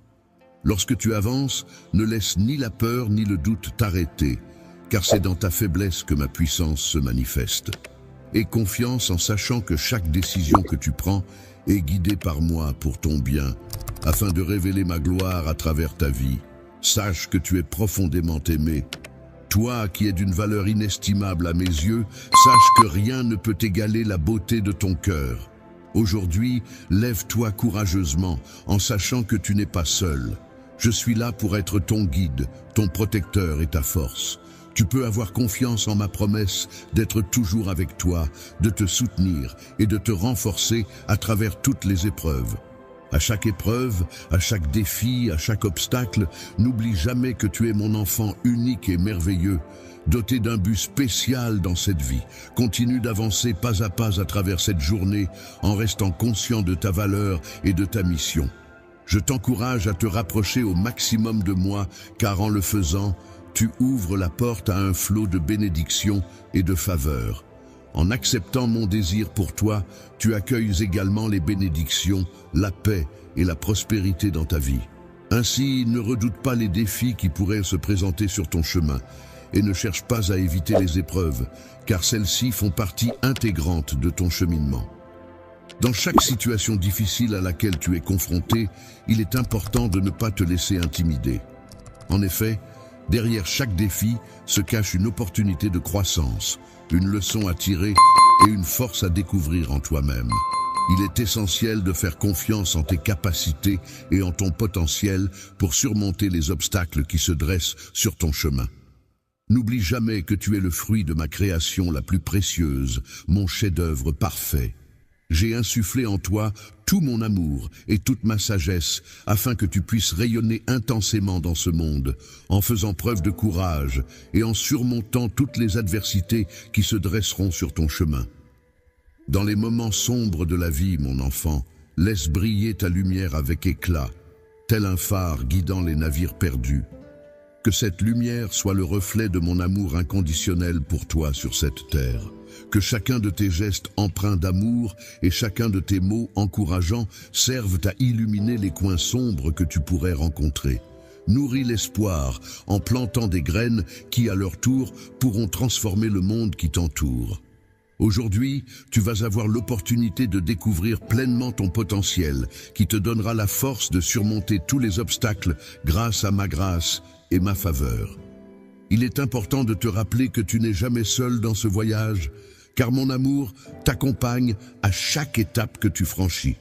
Lorsque tu avances, ne laisse ni la peur ni le doute t'arrêter, car c'est dans ta faiblesse que ma puissance se manifeste. Aie confiance en sachant que chaque décision que tu prends est guidée par moi pour ton bien, afin de révéler ma gloire à travers ta vie. Sache que tu es profondément aimé. Toi qui es d'une valeur inestimable à mes yeux, sache que rien ne peut égaler la beauté de ton cœur. Aujourd'hui, lève-toi courageusement en sachant que tu n'es pas seul. Je suis là pour être ton guide, ton protecteur et ta force. Tu peux avoir confiance en ma promesse d'être toujours avec toi, de te soutenir et de te renforcer à travers toutes les épreuves. À chaque épreuve, à chaque défi, à chaque obstacle, n'oublie jamais que tu es mon enfant unique et merveilleux, doté d'un but spécial dans cette vie. Continue d'avancer pas à pas à travers cette journée en restant conscient de ta valeur et de ta mission. Je t'encourage à te rapprocher au maximum de moi, car en le faisant, tu ouvres la porte à un flot de bénédictions et de faveurs. En acceptant mon désir pour toi, tu accueilles également les bénédictions, la paix et la prospérité dans ta vie. Ainsi, ne redoute pas les défis qui pourraient se présenter sur ton chemin et ne cherche pas à éviter les épreuves, car celles-ci font partie intégrante de ton cheminement. Dans chaque situation difficile à laquelle tu es confronté, il est important de ne pas te laisser intimider. En effet, derrière chaque défi se cache une opportunité de croissance, une leçon à tirer et une force à découvrir en toi-même. Il est essentiel de faire confiance en tes capacités et en ton potentiel pour surmonter les obstacles qui se dressent sur ton chemin. N'oublie jamais que tu es le fruit de ma création la plus précieuse, mon chef-d'œuvre parfait. J'ai insufflé en toi tout mon amour et toute ma sagesse afin que tu puisses rayonner intensément dans ce monde, en faisant preuve de courage et en surmontant toutes les adversités qui se dresseront sur ton chemin. Dans les moments sombres de la vie, mon enfant, laisse briller ta lumière avec éclat, tel un phare guidant les navires perdus. Que cette lumière soit le reflet de mon amour inconditionnel pour toi sur cette terre. Que chacun de tes gestes empreints d'amour et chacun de tes mots encourageants servent à illuminer les coins sombres que tu pourrais rencontrer. Nourris l'espoir en plantant des graines qui, à leur tour, pourront transformer le monde qui t'entoure. Aujourd'hui, tu vas avoir l'opportunité de découvrir pleinement ton potentiel, qui te donnera la force de surmonter tous les obstacles grâce à ma grâce et ma faveur. Il est important de te rappeler que tu n'es jamais seul dans ce voyage, car mon amour t'accompagne à chaque étape que tu franchis.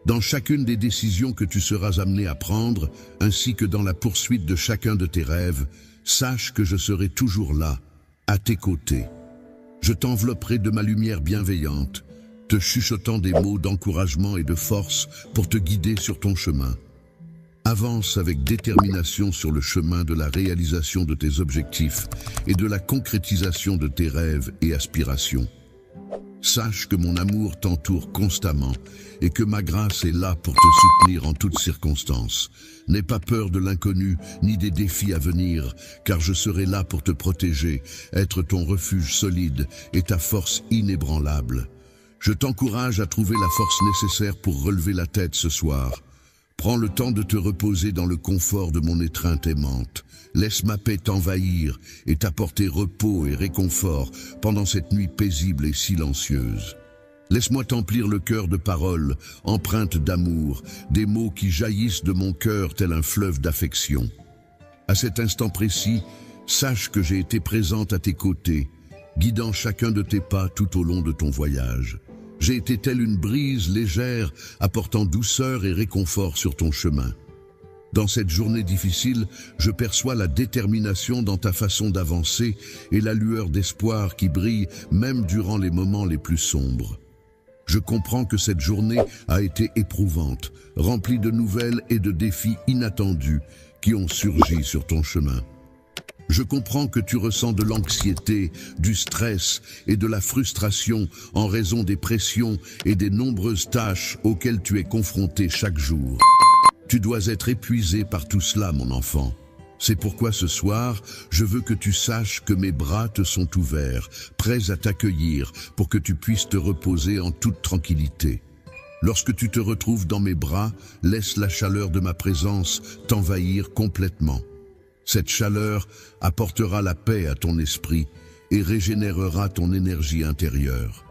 Dans chacune des décisions que tu seras amené à prendre, ainsi que dans la poursuite de chacun de tes rêves, sache que je serai toujours là, à tes côtés. Je t'envelopperai de ma lumière bienveillante, te chuchotant des mots d'encouragement et de force pour te guider sur ton chemin. Avance avec détermination sur le chemin de la réalisation de tes objectifs et de la concrétisation de tes rêves et aspirations. Sache que mon amour t'entoure constamment et que ma grâce est là pour te soutenir en toutes circonstances. N'aie pas peur de l'inconnu ni des défis à venir, car je serai là pour te protéger, être ton refuge solide et ta force inébranlable. Je t'encourage à trouver la force nécessaire pour relever la tête ce soir. Prends le temps de te reposer dans le confort de mon étreinte aimante. Laisse ma paix t'envahir et t'apporter repos et réconfort pendant cette nuit paisible et silencieuse. Laisse-moi t'emplir le cœur de paroles, empreintes d'amour, des mots qui jaillissent de mon cœur tel un fleuve d'affection. À cet instant précis, sache que j'ai été présente à tes côtés, guidant chacun de tes pas tout au long de ton voyage. J'ai été telle une brise légère, apportant douceur et réconfort sur ton chemin. Dans cette journée difficile, je perçois la détermination dans ta façon d'avancer et la lueur d'espoir qui brille même durant les moments les plus sombres. Je comprends que cette journée a été éprouvante, remplie de nouvelles et de défis inattendus qui ont surgi sur ton chemin. Je comprends que tu ressens de l'anxiété, du stress et de la frustration en raison des pressions et des nombreuses tâches auxquelles tu es confronté chaque jour. Tu dois être épuisé par tout cela, mon enfant. C'est pourquoi ce soir, je veux que tu saches que mes bras te sont ouverts, prêts à t'accueillir pour que tu puisses te reposer en toute tranquillité. Lorsque tu te retrouves dans mes bras, laisse la chaleur de ma présence t'envahir complètement. Cette chaleur apportera la paix à ton esprit et régénérera ton énergie intérieure.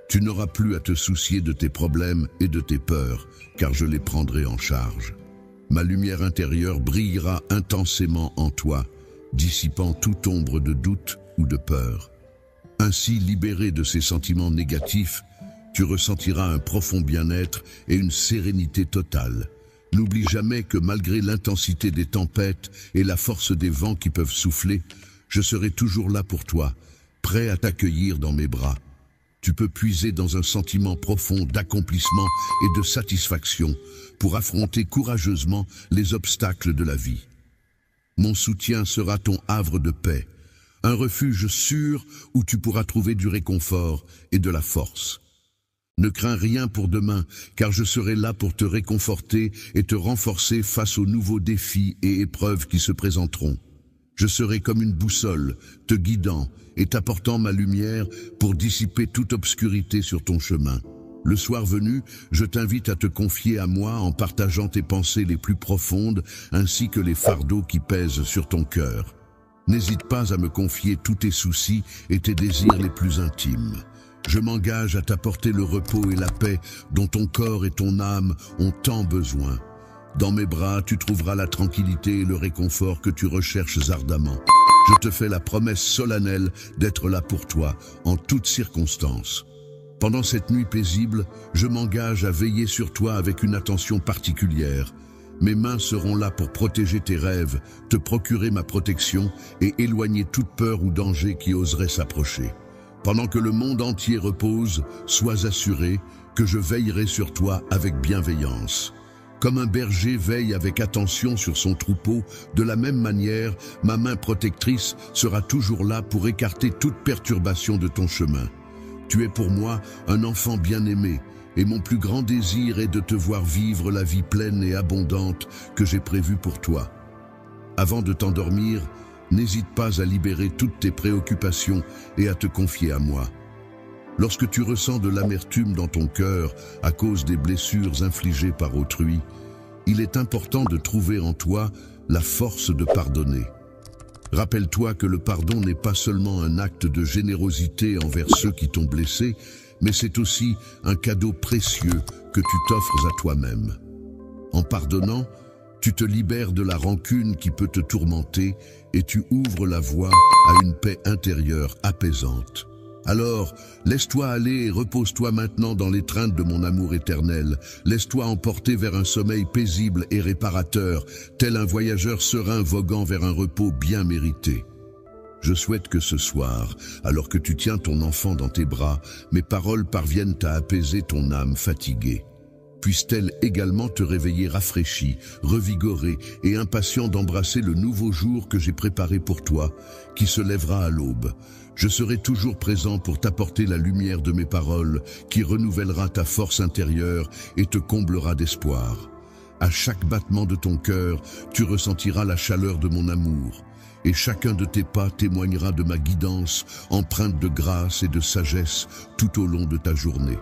Tu n'auras plus à te soucier de tes problèmes et de tes peurs, car je les prendrai en charge. Ma lumière intérieure brillera intensément en toi, dissipant toute ombre de doute ou de peur. Ainsi, libéré de ces sentiments négatifs, tu ressentiras un profond bien-être et une sérénité totale. N'oublie jamais que malgré l'intensité des tempêtes et la force des vents qui peuvent souffler, je serai toujours là pour toi, prêt à t'accueillir dans mes bras. Tu peux puiser dans un sentiment profond d'accomplissement et de satisfaction pour affronter courageusement les obstacles de la vie. Mon soutien sera ton havre de paix, un refuge sûr où tu pourras trouver du réconfort et de la force. Ne crains rien pour demain, car je serai là pour te réconforter et te renforcer face aux nouveaux défis et épreuves qui se présenteront. Je serai comme une boussole, te guidant et t'apportant ma lumière pour dissiper toute obscurité sur ton chemin. Le soir venu, je t'invite à te confier à moi en partageant tes pensées les plus profondes ainsi que les fardeaux qui pèsent sur ton cœur. N'hésite pas à me confier tous tes soucis et tes désirs les plus intimes. Je m'engage à t'apporter le repos et la paix dont ton corps et ton âme ont tant besoin. Dans mes bras, tu trouveras la tranquillité et le réconfort que tu recherches ardemment. Je te fais la promesse solennelle d'être là pour toi, en toutes circonstances. Pendant cette nuit paisible, je m'engage à veiller sur toi avec une attention particulière. Mes mains seront là pour protéger tes rêves, te procurer ma protection et éloigner toute peur ou danger qui oserait s'approcher. Pendant que le monde entier repose, sois assuré que je veillerai sur toi avec bienveillance. Comme un berger veille avec attention sur son troupeau, de la même manière, ma main protectrice sera toujours là pour écarter toute perturbation de ton chemin. Tu es pour moi un enfant bien-aimé, et mon plus grand désir est de te voir vivre la vie pleine et abondante que j'ai prévue pour toi. Avant de t'endormir, n'hésite pas à libérer toutes tes préoccupations et à te confier à moi. Lorsque tu ressens de l'amertume dans ton cœur à cause des blessures infligées par autrui, il est important de trouver en toi la force de pardonner. Rappelle-toi que le pardon n'est pas seulement un acte de générosité envers ceux qui t'ont blessé, mais c'est aussi un cadeau précieux que tu t'offres à toi-même. En pardonnant, tu te libères de la rancune qui peut te tourmenter et tu ouvres la voie à une paix intérieure apaisante. Alors, laisse-toi aller et repose-toi maintenant dans l'étreinte de mon amour éternel. Laisse-toi emporter vers un sommeil paisible et réparateur, tel un voyageur serein voguant vers un repos bien mérité. Je souhaite que ce soir, alors que tu tiens ton enfant dans tes bras, mes paroles parviennent à apaiser ton âme fatiguée. Puisse-t-elle également te réveiller rafraîchi, revigoré et impatient d'embrasser le nouveau jour que j'ai préparé pour toi, qui se lèvera à l'aube. Je serai toujours présent pour t'apporter la lumière de mes paroles, qui renouvellera ta force intérieure et te comblera d'espoir. À chaque battement de ton cœur, tu ressentiras la chaleur de mon amour, et chacun de tes pas témoignera de ma guidance, empreinte de grâce et de sagesse tout au long de ta journée.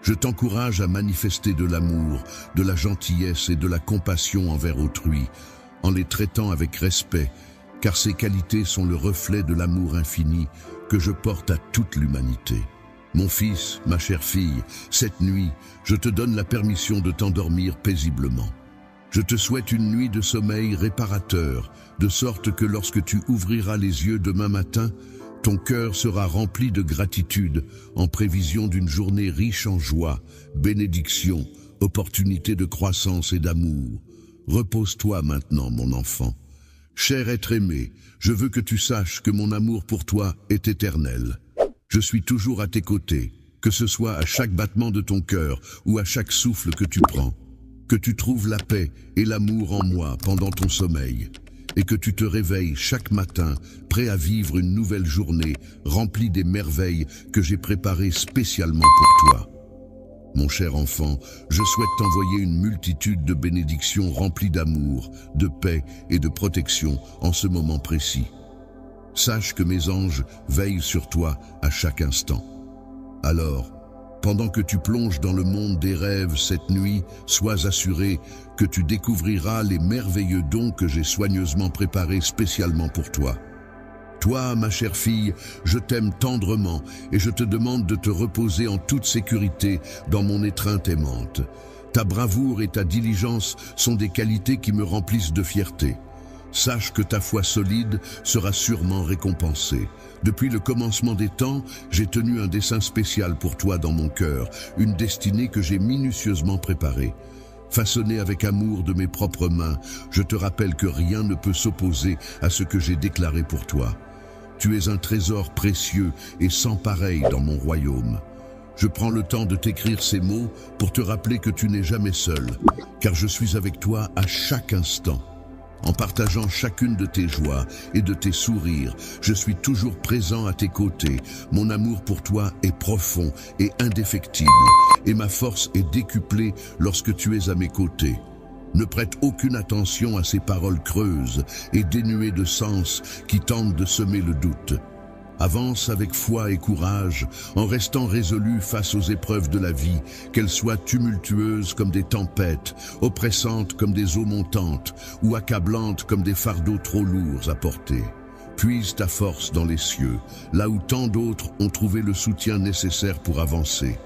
Je t'encourage à manifester de l'amour, de la gentillesse et de la compassion envers autrui, en les traitant avec respect, car ces qualités sont le reflet de l'amour infini que je porte à toute l'humanité. Mon fils, ma chère fille, cette nuit, je te donne la permission de t'endormir paisiblement. Je te souhaite une nuit de sommeil réparateur, de sorte que lorsque tu ouvriras les yeux demain matin, ton cœur sera rempli de gratitude en prévision d'une journée riche en joie, bénédiction, opportunités de croissance et d'amour. Repose-toi maintenant, mon enfant. Cher être aimé, je veux que tu saches que mon amour pour toi est éternel. Je suis toujours à tes côtés, que ce soit à chaque battement de ton cœur ou à chaque souffle que tu prends. Que tu trouves la paix et l'amour en moi pendant ton sommeil. Et que tu te réveilles chaque matin, prêt à vivre une nouvelle journée, remplie des merveilles que j'ai préparées spécialement pour toi. Mon cher enfant, je souhaite t'envoyer une multitude de bénédictions remplies d'amour, de paix et de protection en ce moment précis. Sache que mes anges veillent sur toi à chaque instant. Alors, Pendant que tu plonges dans le monde des rêves cette nuit, sois assuré que tu découvriras les merveilleux dons que j'ai soigneusement préparés spécialement pour toi. Toi, ma chère fille, je t'aime tendrement et je te demande de te reposer en toute sécurité dans mon étreinte aimante. Ta bravoure et ta diligence sont des qualités qui me remplissent de fierté. Sache que ta foi solide sera sûrement récompensée. Depuis le commencement des temps, j'ai tenu un dessein spécial pour toi dans mon cœur, une destinée que j'ai minutieusement préparée. Façonnée avec amour de mes propres mains, je te rappelle que rien ne peut s'opposer à ce que j'ai déclaré pour toi. Tu es un trésor précieux et sans pareil dans mon royaume. Je prends le temps de t'écrire ces mots pour te rappeler que tu n'es jamais seul, car je suis avec toi à chaque instant. En partageant chacune de tes joies et de tes sourires, je suis toujours présent à tes côtés. Mon amour pour toi est profond et indéfectible, et ma force est décuplée lorsque tu es à mes côtés. Ne prête aucune attention à ces paroles creuses et dénuées de sens qui tentent de semer le doute. Avance avec foi et courage, en restant résolu face aux épreuves de la vie, qu'elles soient tumultueuses comme des tempêtes, oppressantes comme des eaux montantes, ou accablantes comme des fardeaux trop lourds à porter. Puise ta force dans les cieux, là où tant d'autres ont trouvé le soutien nécessaire pour avancer.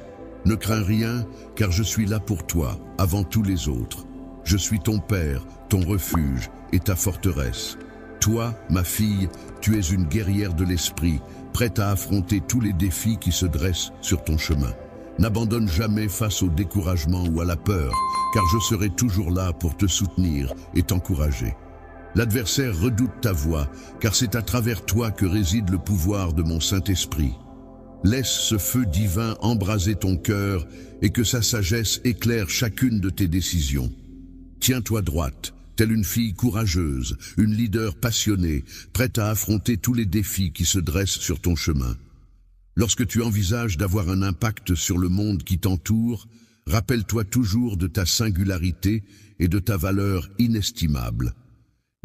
Ne crains rien, car je suis là pour toi, avant tous les autres. Je suis ton Père, ton refuge et ta forteresse. Toi, ma fille, tu es une guerrière de l'esprit, prête à affronter tous les défis qui se dressent sur ton chemin. N'abandonne jamais face au découragement ou à la peur, car je serai toujours là pour te soutenir et t'encourager. L'adversaire redoute ta voix, car c'est à travers toi que réside le pouvoir de mon Saint-Esprit. Laisse ce feu divin embraser ton cœur et que sa sagesse éclaire chacune de tes décisions. Tiens-toi droite, telle une fille courageuse, une leader passionnée, prête à affronter tous les défis qui se dressent sur ton chemin. Lorsque tu envisages d'avoir un impact sur le monde qui t'entoure, rappelle-toi toujours de ta singularité et de ta valeur inestimable.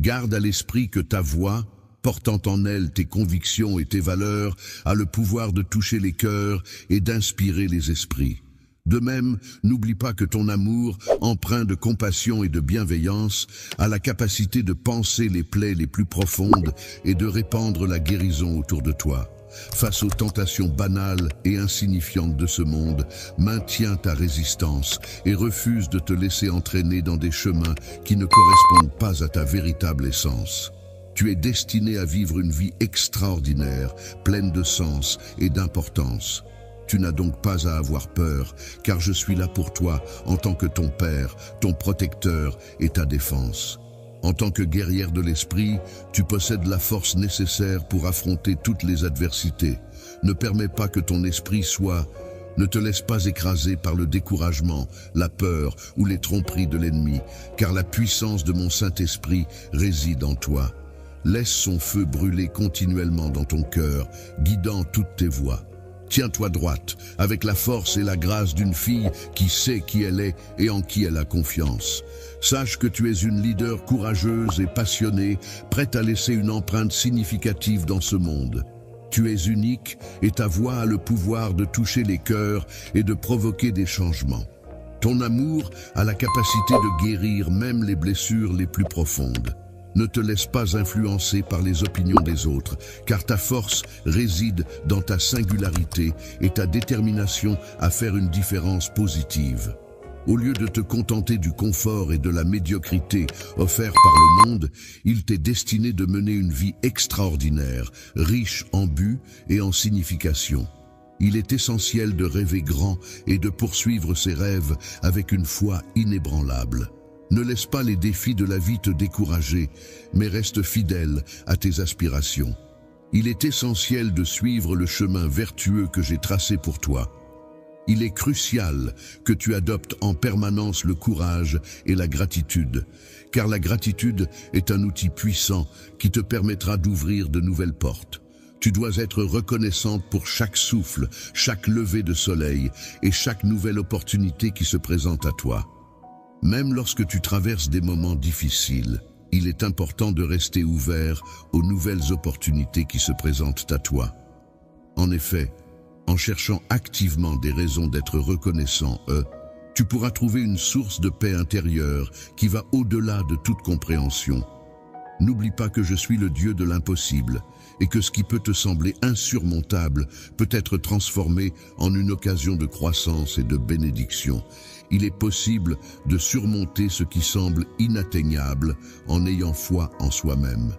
Garde à l'esprit que ta voix, portant en elle tes convictions et tes valeurs, a le pouvoir de toucher les cœurs et d'inspirer les esprits. De même, n'oublie pas que ton amour, empreint de compassion et de bienveillance, a la capacité de panser les plaies les plus profondes et de répandre la guérison autour de toi. Face aux tentations banales et insignifiantes de ce monde, maintiens ta résistance et refuse de te laisser entraîner dans des chemins qui ne correspondent pas à ta véritable essence. Tu es destiné à vivre une vie extraordinaire, pleine de sens et d'importance. Tu n'as donc pas à avoir peur, car je suis là pour toi en tant que ton Père, ton protecteur et ta défense. En tant que guerrière de l'esprit, tu possèdes la force nécessaire pour affronter toutes les adversités. Ne permets pas que ton esprit ne te laisse pas écraser par le découragement, la peur ou les tromperies de l'ennemi, car la puissance de mon Saint-Esprit réside en toi. Laisse son feu brûler continuellement dans ton cœur, guidant toutes tes voies. Tiens-toi droite, avec la force et la grâce d'une fille qui sait qui elle est et en qui elle a confiance. Sache que tu es une leader courageuse et passionnée, prête à laisser une empreinte significative dans ce monde. Tu es unique et ta voix a le pouvoir de toucher les cœurs et de provoquer des changements. Ton amour a la capacité de guérir même les blessures les plus profondes. Ne te laisse pas influencer par les opinions des autres, car ta force réside dans ta singularité et ta détermination à faire une différence positive. Au lieu de te contenter du confort et de la médiocrité offerts par le monde, il t'est destiné de mener une vie extraordinaire, riche en but et en signification. Il est essentiel de rêver grand et de poursuivre ses rêves avec une foi inébranlable. Ne laisse pas les défis de la vie te décourager, mais reste fidèle à tes aspirations. Il est essentiel de suivre le chemin vertueux que j'ai tracé pour toi. Il est crucial que tu adoptes en permanence le courage et la gratitude, car la gratitude est un outil puissant qui te permettra d'ouvrir de nouvelles portes. Tu dois être reconnaissante pour chaque souffle, chaque lever de soleil et chaque nouvelle opportunité qui se présente à toi. Même lorsque tu traverses des moments difficiles, il est important de rester ouvert aux nouvelles opportunités qui se présentent à toi. En effet, en cherchant activement des raisons d'être reconnaissant, tu pourras trouver une source de paix intérieure qui va au-delà de toute compréhension. N'oublie pas que je suis le Dieu de l'impossible et que ce qui peut te sembler insurmontable peut être transformé en une occasion de croissance et de bénédiction. Il est possible de surmonter ce qui semble inatteignable en ayant foi en soi-même.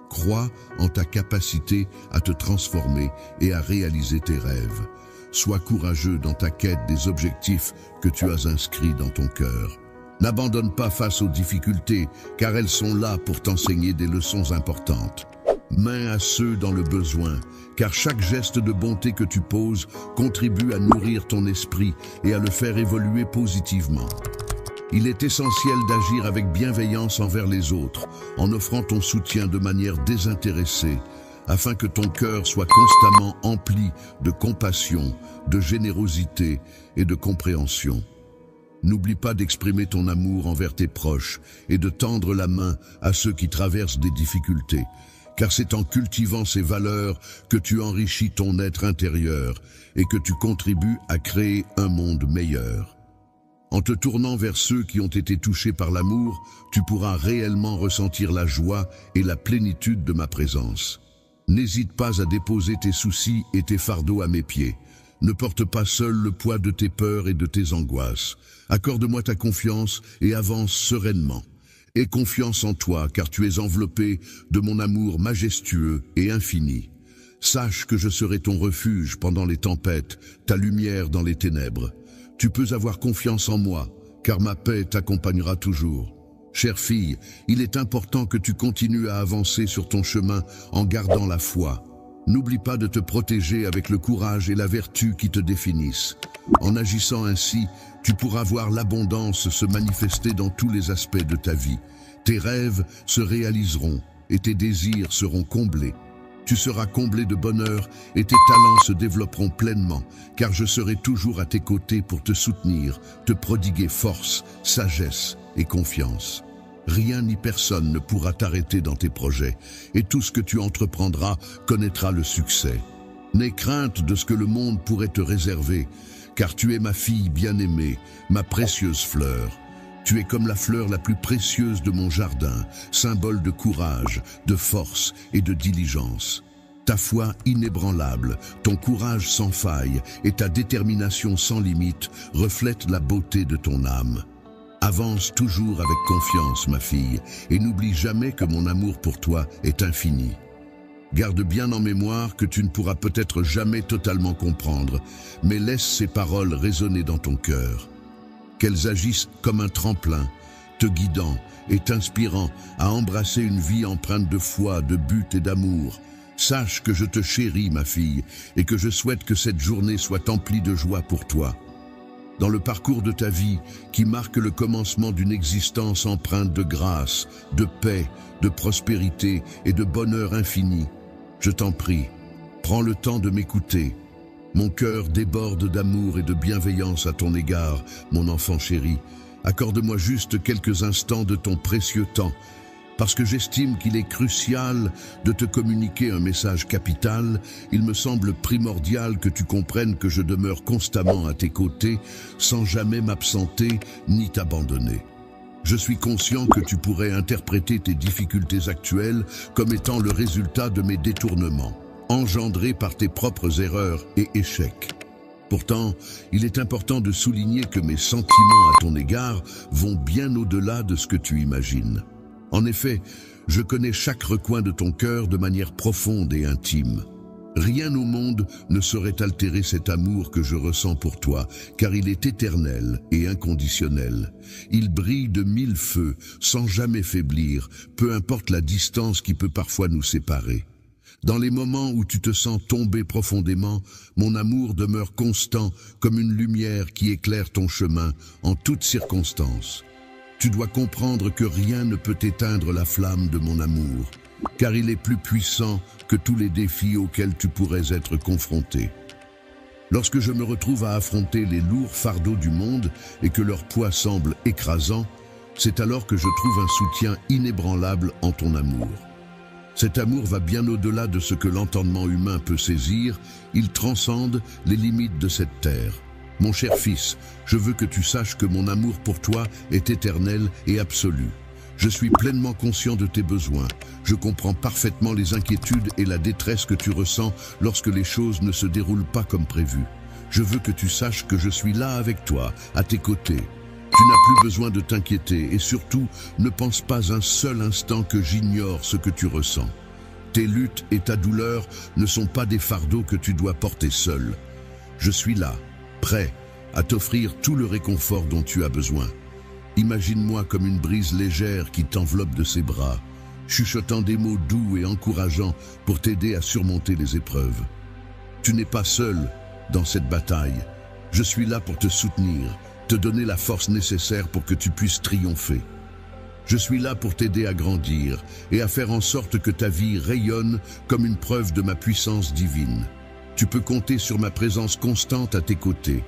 Crois en ta capacité à te transformer et à réaliser tes rêves. Sois courageux dans ta quête des objectifs que tu as inscrits dans ton cœur. N'abandonne pas face aux difficultés, car elles sont là pour t'enseigner des leçons importantes. Main à ceux dans le besoin, car chaque geste de bonté que tu poses contribue à nourrir ton esprit et à le faire évoluer positivement. Il est essentiel d'agir avec bienveillance envers les autres, en offrant ton soutien de manière désintéressée, afin que ton cœur soit constamment empli de compassion, de générosité et de compréhension. N'oublie pas d'exprimer ton amour envers tes proches et de tendre la main à ceux qui traversent des difficultés, car c'est en cultivant ces valeurs que tu enrichis ton être intérieur et que tu contribues à créer un monde meilleur. En te tournant vers ceux qui ont été touchés par l'amour, tu pourras réellement ressentir la joie et la plénitude de ma présence. N'hésite pas à déposer tes soucis et tes fardeaux à mes pieds. Ne porte pas seul le poids de tes peurs et de tes angoisses. Accorde-moi ta confiance et avance sereinement. Aie confiance en toi, car tu es enveloppé de mon amour majestueux et infini. Sache que je serai ton refuge pendant les tempêtes, ta lumière dans les ténèbres. Tu peux avoir confiance en moi, car ma paix t'accompagnera toujours. Chère fille, il est important que tu continues à avancer sur ton chemin en gardant la foi. N'oublie pas de te protéger avec le courage et la vertu qui te définissent. En agissant ainsi, tu pourras voir l'abondance se manifester dans tous les aspects de ta vie. Tes rêves se réaliseront et tes désirs seront comblés. Tu seras comblé de bonheur et tes talents se développeront pleinement, car je serai toujours à tes côtés pour te soutenir, te prodiguer force, sagesse et confiance. Rien ni personne ne pourra t'arrêter dans tes projets, et tout ce que tu entreprendras connaîtra le succès. N'aie crainte de ce que le monde pourrait te réserver, car tu es ma fille bien-aimée, ma précieuse fleur. Tu es comme la fleur la plus précieuse de mon jardin, symbole de courage, de force et de diligence. Ta foi inébranlable, ton courage sans faille et ta détermination sans limite reflètent la beauté de ton âme. Avance toujours avec confiance, ma fille, et n'oublie jamais que mon amour pour toi est infini. Garde bien en mémoire que tu ne pourras peut-être jamais totalement comprendre, mais laisse ces paroles résonner dans ton cœur. Qu'elles agissent comme un tremplin, te guidant et t'inspirant à embrasser une vie empreinte de foi, de but et d'amour. Sache que je te chéris, ma fille, et que je souhaite que cette journée soit emplie de joie pour toi. Dans le parcours de ta vie, qui marque le commencement d'une existence empreinte de grâce, de paix, de prospérité et de bonheur infini, je t'en prie, prends le temps de m'écouter. Mon cœur déborde d'amour et de bienveillance à ton égard, mon enfant chéri. Accorde-moi juste quelques instants de ton précieux temps, parce que j'estime qu'il est crucial de te communiquer un message capital. Il me semble primordial que tu comprennes que je demeure constamment à tes côtés, sans jamais m'absenter ni t'abandonner. Je suis conscient que tu pourrais interpréter tes difficultés actuelles comme étant le résultat de mes détournements, engendrés par tes propres erreurs et échecs. Pourtant, il est important de souligner que mes sentiments à ton égard vont bien au-delà de ce que tu imagines. En effet, je connais chaque recoin de ton cœur de manière profonde et intime. Rien au monde ne saurait altérer cet amour que je ressens pour toi, car il est éternel et inconditionnel. Il brille de mille feux, sans jamais faiblir, peu importe la distance qui peut parfois nous séparer. Dans les moments où tu te sens tomber profondément, mon amour demeure constant comme une lumière qui éclaire ton chemin en toutes circonstances. Tu dois comprendre que rien ne peut éteindre la flamme de mon amour, car il est plus puissant que tous les défis auxquels tu pourrais être confronté. Lorsque je me retrouve à affronter les lourds fardeaux du monde et que leur poids semble écrasant, c'est alors que je trouve un soutien inébranlable en ton amour. Cet amour va bien au-delà de ce que l'entendement humain peut saisir, il transcende les limites de cette terre. Mon cher fils, je veux que tu saches que mon amour pour toi est éternel et absolu. Je suis pleinement conscient de tes besoins. Je comprends parfaitement les inquiétudes et la détresse que tu ressens lorsque les choses ne se déroulent pas comme prévu. Je veux que tu saches que je suis là avec toi, à tes côtés. Tu n'as plus besoin de t'inquiéter et surtout, ne pense pas un seul instant que j'ignore ce que tu ressens. Tes luttes et ta douleur ne sont pas des fardeaux que tu dois porter seul. Je suis là, prêt à t'offrir tout le réconfort dont tu as besoin. Imagine-moi comme une brise légère qui t'enveloppe de ses bras, chuchotant des mots doux et encourageants pour t'aider à surmonter les épreuves. Tu n'es pas seul dans cette bataille. Je suis là pour te soutenir, te donner la force nécessaire pour que tu puisses triompher. Je suis là pour t'aider à grandir et à faire en sorte que ta vie rayonne comme une preuve de ma puissance divine. Tu peux compter sur ma présence constante à tes côtés.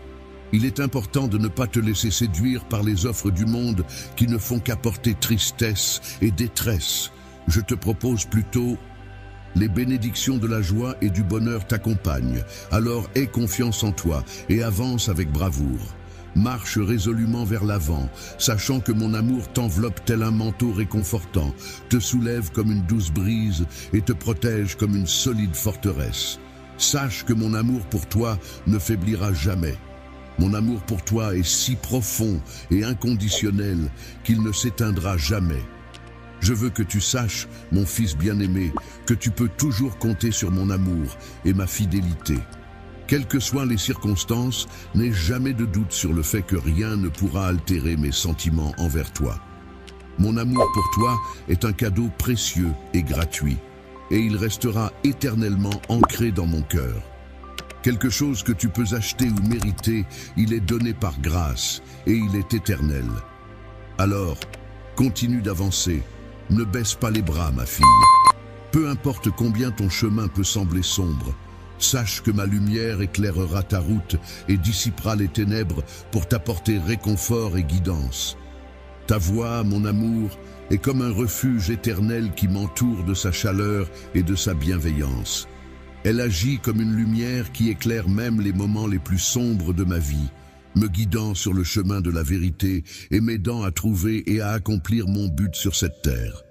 Il est important de ne pas te laisser séduire par les offres du monde qui ne font qu'apporter tristesse et détresse. Je te propose plutôt: les bénédictions de la joie et du bonheur t'accompagnent. Alors aie confiance en toi et avance avec bravoure. Marche résolument vers l'avant, sachant que mon amour t'enveloppe tel un manteau réconfortant, te soulève comme une douce brise et te protège comme une solide forteresse. Sache que mon amour pour toi ne faiblira jamais. Mon amour pour toi est si profond et inconditionnel qu'il ne s'éteindra jamais. Je veux que tu saches, mon fils bien-aimé, que tu peux toujours compter sur mon amour et ma fidélité. Quelles que soient les circonstances, n'aie jamais de doute sur le fait que rien ne pourra altérer mes sentiments envers toi. Mon amour pour toi est un cadeau précieux et gratuit, et il restera éternellement ancré dans mon cœur. Quelque chose que tu peux acheter ou mériter, il est donné par grâce, et il est éternel. Alors, continue d'avancer, ne baisse pas les bras, ma fille. Peu importe combien ton chemin peut sembler sombre, sache que ma lumière éclairera ta route et dissipera les ténèbres pour t'apporter réconfort et guidance. Ta voix, mon amour, est comme un refuge éternel qui m'entoure de sa chaleur et de sa bienveillance. Elle agit comme une lumière qui éclaire même les moments les plus sombres de ma vie, me guidant sur le chemin de la vérité et m'aidant à trouver et à accomplir mon but sur cette terre.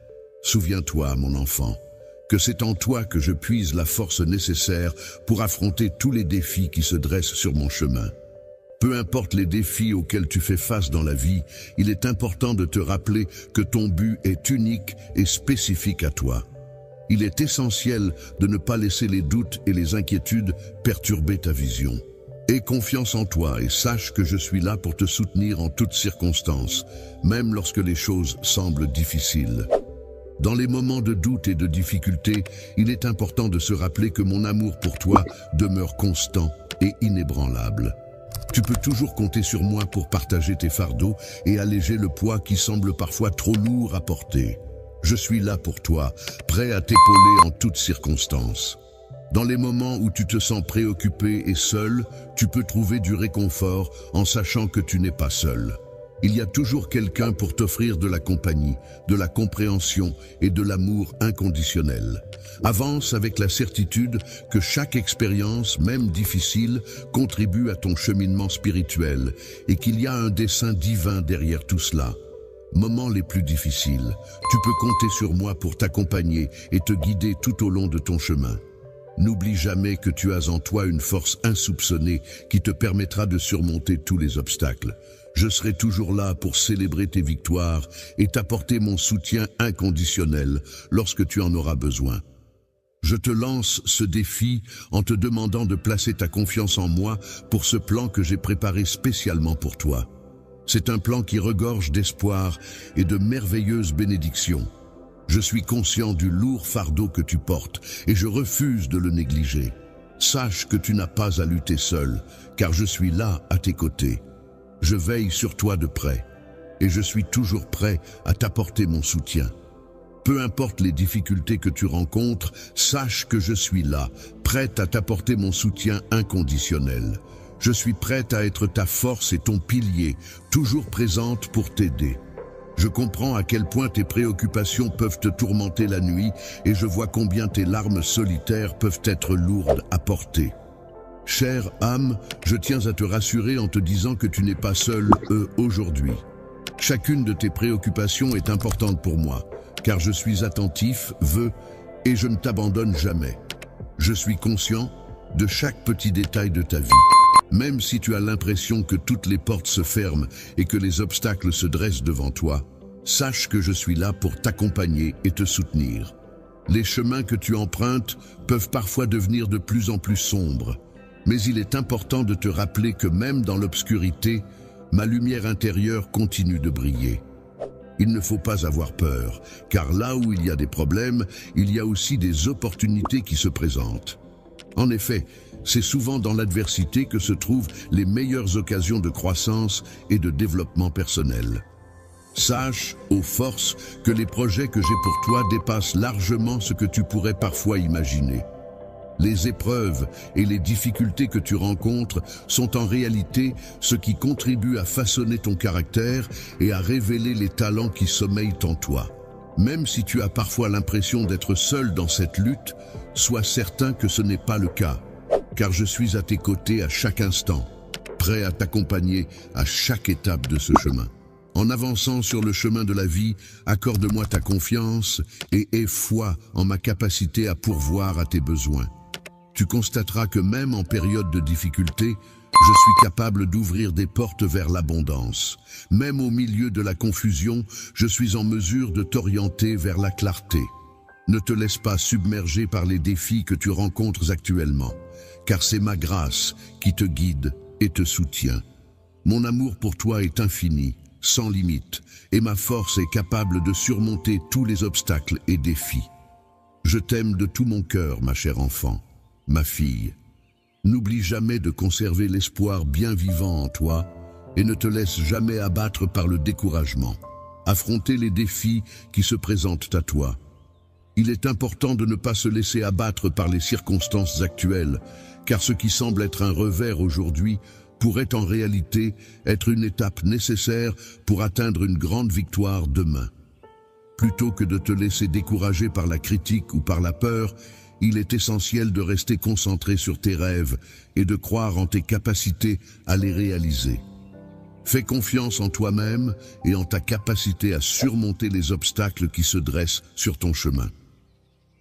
Souviens-toi, mon enfant, que c'est en toi que je puise la force nécessaire pour affronter tous les défis qui se dressent sur mon chemin. Peu importe les défis auxquels tu fais face dans la vie, il est important de te rappeler que ton but est unique et spécifique à toi. Il est essentiel de ne pas laisser les doutes et les inquiétudes perturber ta vision. Aie confiance en toi et sache que je suis là pour te soutenir en toutes circonstances, même lorsque les choses semblent difficiles. Dans les moments de doute et de difficulté, il est important de se rappeler que mon amour pour toi demeure constant et inébranlable. Tu peux toujours compter sur moi pour partager tes fardeaux et alléger le poids qui semble parfois trop lourd à porter. Je suis là pour toi, prêt à t'épauler en toutes circonstances. Dans les moments où tu te sens préoccupé et seul, tu peux trouver du réconfort en sachant que tu n'es pas seul. Il y a toujours quelqu'un pour t'offrir de la compagnie, de la compréhension et de l'amour inconditionnel. Avance avec la certitude que chaque expérience, même difficile, contribue à ton cheminement spirituel et qu'il y a un dessein divin derrière tout cela. Moments les plus difficiles, tu peux compter sur moi pour t'accompagner et te guider tout au long de ton chemin. N'oublie jamais que tu as en toi une force insoupçonnée qui te permettra de surmonter tous les obstacles. Je serai toujours là pour célébrer tes victoires et t'apporter mon soutien inconditionnel lorsque tu en auras besoin. Je te lance ce défi en te demandant de placer ta confiance en moi pour ce plan que j'ai préparé spécialement pour toi. C'est un plan qui regorge d'espoir et de merveilleuses bénédictions. Je suis conscient du lourd fardeau que tu portes et je refuse de le négliger. Sache que tu n'as pas à lutter seul, car je suis là à tes côtés. Je veille sur toi de près et je suis toujours prêt à t'apporter mon soutien. Peu importe les difficultés que tu rencontres, sache que je suis là, prête à t'apporter mon soutien inconditionnel. Je suis prête à être ta force et ton pilier, toujours présente pour t'aider. Je comprends à quel point tes préoccupations peuvent te tourmenter la nuit et je vois combien tes larmes solitaires peuvent être lourdes à porter. Chère âme, je tiens à te rassurer en te disant que tu n'es pas seul aujourd'hui. Chacune de tes préoccupations est importante pour moi, car je suis attentif, et je ne t'abandonne jamais. Je suis conscient de chaque petit détail de ta vie. Même si tu as l'impression que toutes les portes se ferment et que les obstacles se dressent devant toi, sache que je suis là pour t'accompagner et te soutenir. Les chemins que tu empruntes peuvent parfois devenir de plus en plus sombres, mais il est important de te rappeler que même dans l'obscurité, ma lumière intérieure continue de briller. Il ne faut pas avoir peur, car là où il y a des problèmes, il y a aussi des opportunités qui se présentent. En effet, c'est souvent dans l'adversité que se trouvent les meilleures occasions de croissance et de développement personnel. Sache, ô force, que les projets que j'ai pour toi dépassent largement ce que tu pourrais parfois imaginer. Les épreuves et les difficultés que tu rencontres sont en réalité ce qui contribue à façonner ton caractère et à révéler les talents qui sommeillent en toi. Même si tu as parfois l'impression d'être seul dans cette lutte, sois certain que ce n'est pas le cas, car je suis à tes côtés à chaque instant, prêt à t'accompagner à chaque étape de ce chemin. En avançant sur le chemin de la vie, accorde-moi ta confiance et aie foi en ma capacité à pourvoir à tes besoins. Tu constateras que même en période de difficulté, je suis capable d'ouvrir des portes vers l'abondance. Même au milieu de la confusion, je suis en mesure de t'orienter vers la clarté. Ne te laisse pas submerger par les défis que tu rencontres actuellement, car c'est ma grâce qui te guide et te soutient. Mon amour pour toi est infini, sans limite, et ma force est capable de surmonter tous les obstacles et défis. Je t'aime de tout mon cœur, ma chère enfant, ma fille. N'oublie jamais de conserver l'espoir bien vivant en toi et ne te laisse jamais abattre par le découragement. Affronter les défis qui se présentent à toi. Il est important de ne pas se laisser abattre par les circonstances actuelles, car ce qui semble être un revers aujourd'hui pourrait en réalité être une étape nécessaire pour atteindre une grande victoire demain. Plutôt que de te laisser décourager par la critique ou par la peur, il est essentiel de rester concentré sur tes rêves et de croire en tes capacités à les réaliser. Fais confiance en toi-même et en ta capacité à surmonter les obstacles qui se dressent sur ton chemin.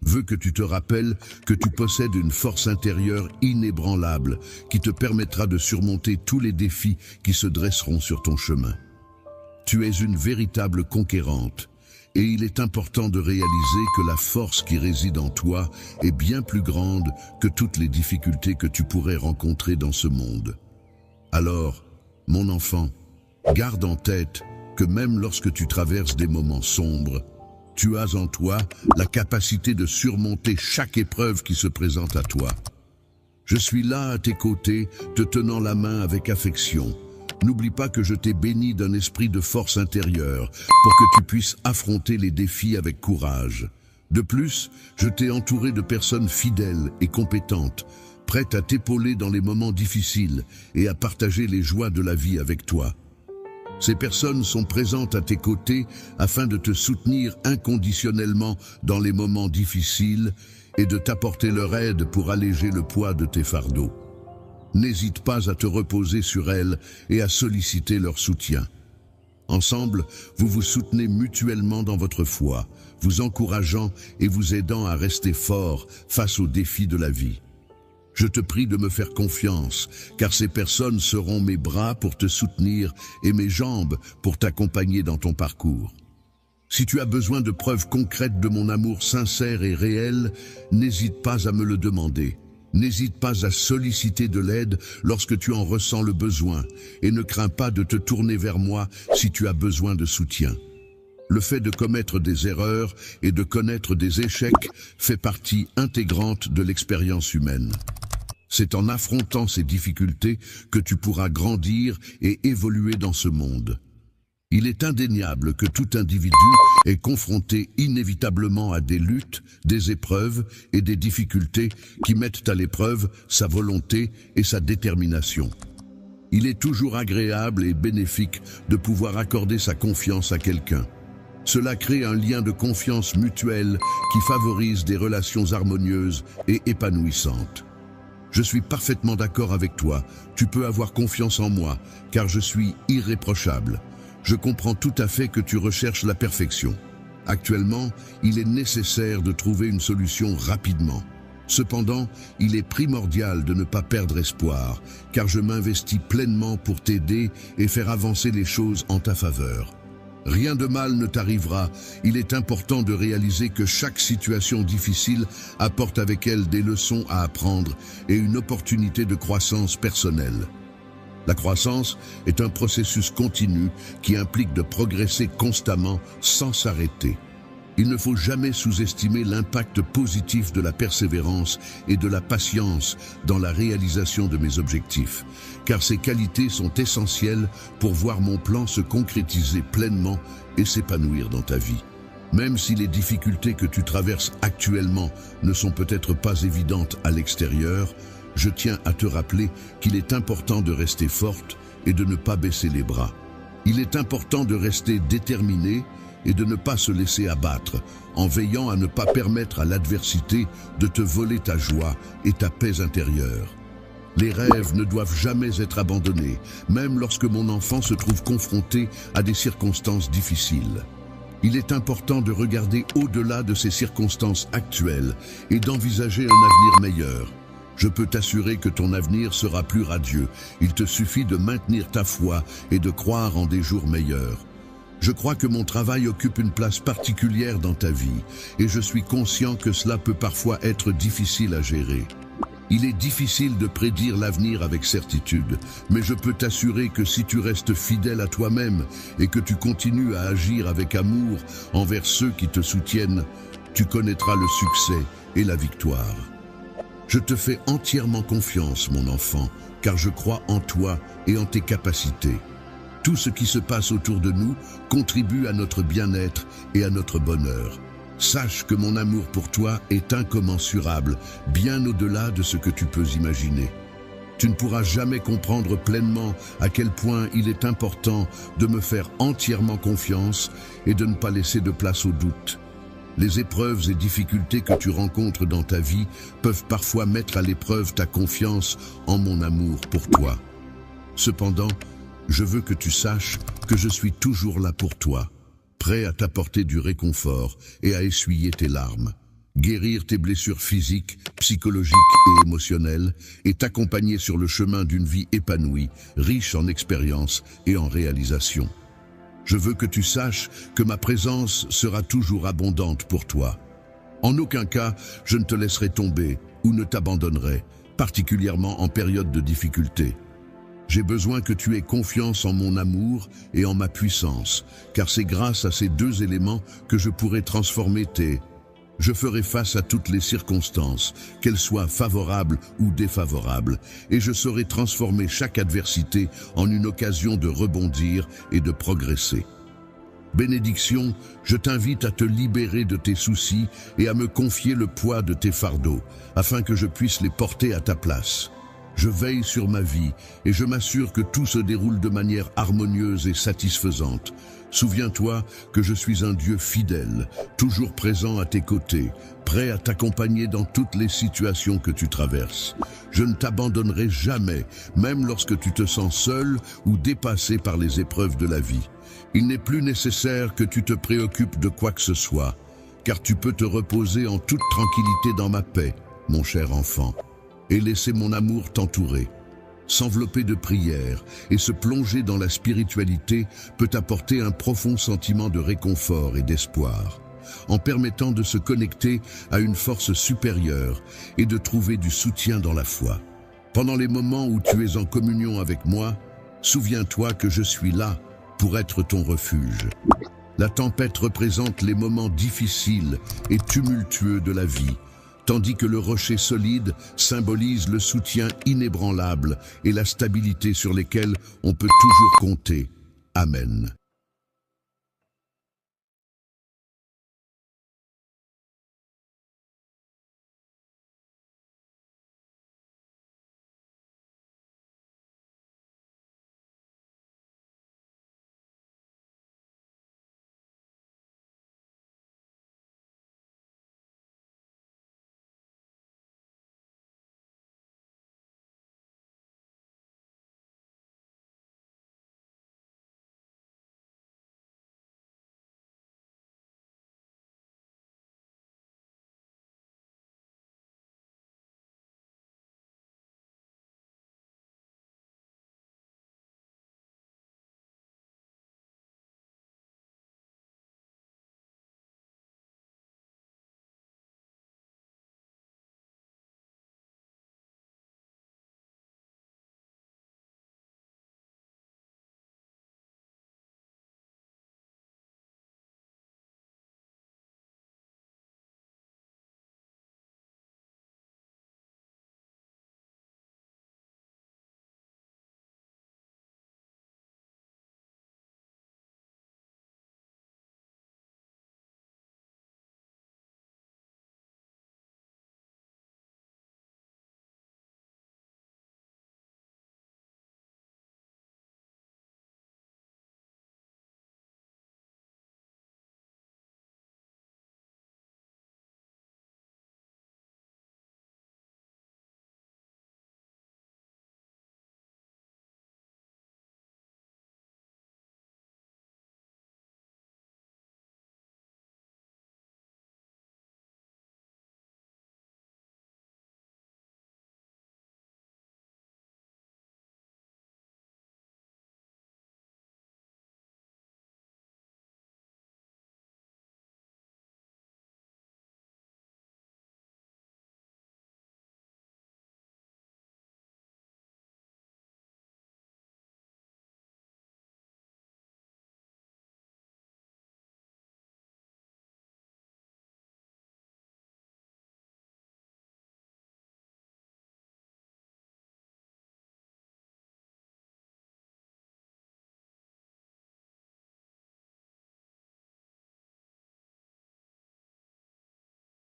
Veux que tu te rappelles que tu possèdes une force intérieure inébranlable qui te permettra de surmonter tous les défis qui se dresseront sur ton chemin. Tu es une véritable conquérante. Et il est important de réaliser que la force qui réside en toi est bien plus grande que toutes les difficultés que tu pourrais rencontrer dans ce monde. Alors, mon enfant, garde en tête que même lorsque tu traverses des moments sombres, tu as en toi la capacité de surmonter chaque épreuve qui se présente à toi. Je suis là à tes côtés, te tenant la main avec affection. N'oublie pas que je t'ai béni d'un esprit de force intérieure pour que tu puisses affronter les défis avec courage. De plus, je t'ai entouré de personnes fidèles et compétentes, prêtes à t'épauler dans les moments difficiles et à partager les joies de la vie avec toi. Ces personnes sont présentes à tes côtés afin de te soutenir inconditionnellement dans les moments difficiles et de t'apporter leur aide pour alléger le poids de tes fardeaux. N'hésite pas à te reposer sur elles et à solliciter leur soutien. Ensemble, vous vous soutenez mutuellement dans votre foi, vous encourageant et vous aidant à rester fort face aux défis de la vie. Je te prie de me faire confiance, car ces personnes seront mes bras pour te soutenir et mes jambes pour t'accompagner dans ton parcours. Si tu as besoin de preuves concrètes de mon amour sincère et réel, n'hésite pas à me le demander. N'hésite pas à solliciter de l'aide lorsque tu en ressens le besoin et ne crains pas de te tourner vers moi si tu as besoin de soutien. Le fait de commettre des erreurs et de connaître des échecs fait partie intégrante de l'expérience humaine. C'est en affrontant ces difficultés que tu pourras grandir et évoluer dans ce monde. Il est indéniable que tout individu est confronté inévitablement à des luttes, des épreuves et des difficultés qui mettent à l'épreuve sa volonté et sa détermination. Il est toujours agréable et bénéfique de pouvoir accorder sa confiance à quelqu'un. Cela crée un lien de confiance mutuelle qui favorise des relations harmonieuses et épanouissantes. Je suis parfaitement d'accord avec toi, tu peux avoir confiance en moi, car je suis irréprochable. Je comprends tout à fait que tu recherches la perfection. Actuellement, il est nécessaire de trouver une solution rapidement. Cependant, il est primordial de ne pas perdre espoir, car je m'investis pleinement pour t'aider et faire avancer les choses en ta faveur. Rien de mal ne t'arrivera, il est important de réaliser que chaque situation difficile apporte avec elle des leçons à apprendre et une opportunité de croissance personnelle. La croissance est un processus continu qui implique de progresser constamment sans s'arrêter. Il ne faut jamais sous-estimer l'impact positif de la persévérance et de la patience dans la réalisation de mes objectifs, car ces qualités sont essentielles pour voir mon plan se concrétiser pleinement et s'épanouir dans ta vie. Même si les difficultés que tu traverses actuellement ne sont peut-être pas évidentes à l'extérieur, je tiens à te rappeler qu'il est important de rester forte et de ne pas baisser les bras. Il est important de rester déterminé et de ne pas se laisser abattre, en veillant à ne pas permettre à l'adversité de te voler ta joie et ta paix intérieure. Les rêves ne doivent jamais être abandonnés, même lorsque mon enfant se trouve confronté à des circonstances difficiles. Il est important de regarder au-delà de ces circonstances actuelles et d'envisager un avenir meilleur. Je peux t'assurer que ton avenir sera plus radieux. Il te suffit de maintenir ta foi et de croire en des jours meilleurs. Je crois que mon travail occupe une place particulière dans ta vie et je suis conscient que cela peut parfois être difficile à gérer. Il est difficile de prédire l'avenir avec certitude, mais je peux t'assurer que si tu restes fidèle à toi-même et que tu continues à agir avec amour envers ceux qui te soutiennent, tu connaîtras le succès et la victoire. Je te fais entièrement confiance, mon enfant, car je crois en toi et en tes capacités. Tout ce qui se passe autour de nous contribue à notre bien-être et à notre bonheur. Sache que mon amour pour toi est incommensurable, bien au-delà de ce que tu peux imaginer. Tu ne pourras jamais comprendre pleinement à quel point il est important de me faire entièrement confiance et de ne pas laisser de place au doute. Les épreuves et difficultés que tu rencontres dans ta vie peuvent parfois mettre à l'épreuve ta confiance en mon amour pour toi. Cependant, je veux que tu saches que je suis toujours là pour toi, prêt à t'apporter du réconfort et à essuyer tes larmes, guérir tes blessures physiques, psychologiques et émotionnelles et t'accompagner sur le chemin d'une vie épanouie, riche en expériences et en réalisations. Je veux que tu saches que ma présence sera toujours abondante pour toi. En aucun cas, je ne te laisserai tomber ou ne t'abandonnerai, particulièrement en période de difficulté. J'ai besoin que tu aies confiance en mon amour et en ma puissance, car c'est grâce à ces deux éléments que je pourrai transformer Je ferai face à toutes les circonstances, qu'elles soient favorables ou défavorables, et je saurai transformer chaque adversité en une occasion de rebondir et de progresser. Bénédiction, je t'invite à te libérer de tes soucis et à me confier le poids de tes fardeaux, afin que je puisse les porter à ta place. Je veille sur ma vie et je m'assure que tout se déroule de manière harmonieuse et satisfaisante. Souviens-toi que je suis un Dieu fidèle, toujours présent à tes côtés, prêt à t'accompagner dans toutes les situations que tu traverses. Je ne t'abandonnerai jamais, même lorsque tu te sens seul ou dépassé par les épreuves de la vie. Il n'est plus nécessaire que tu te préoccupes de quoi que ce soit, car tu peux te reposer en toute tranquillité dans ma paix, mon cher enfant, et laisser mon amour t'entourer. S'envelopper de prières et se plonger dans la spiritualité peut apporter un profond sentiment de réconfort et d'espoir, en permettant de se connecter à une force supérieure et de trouver du soutien dans la foi. Pendant les moments où tu es en communion avec moi, souviens-toi que je suis là pour être ton refuge. La tempête représente les moments difficiles et tumultueux de la vie, tandis que le rocher solide symbolise le soutien inébranlable et la stabilité sur lesquels on peut toujours compter. Amen.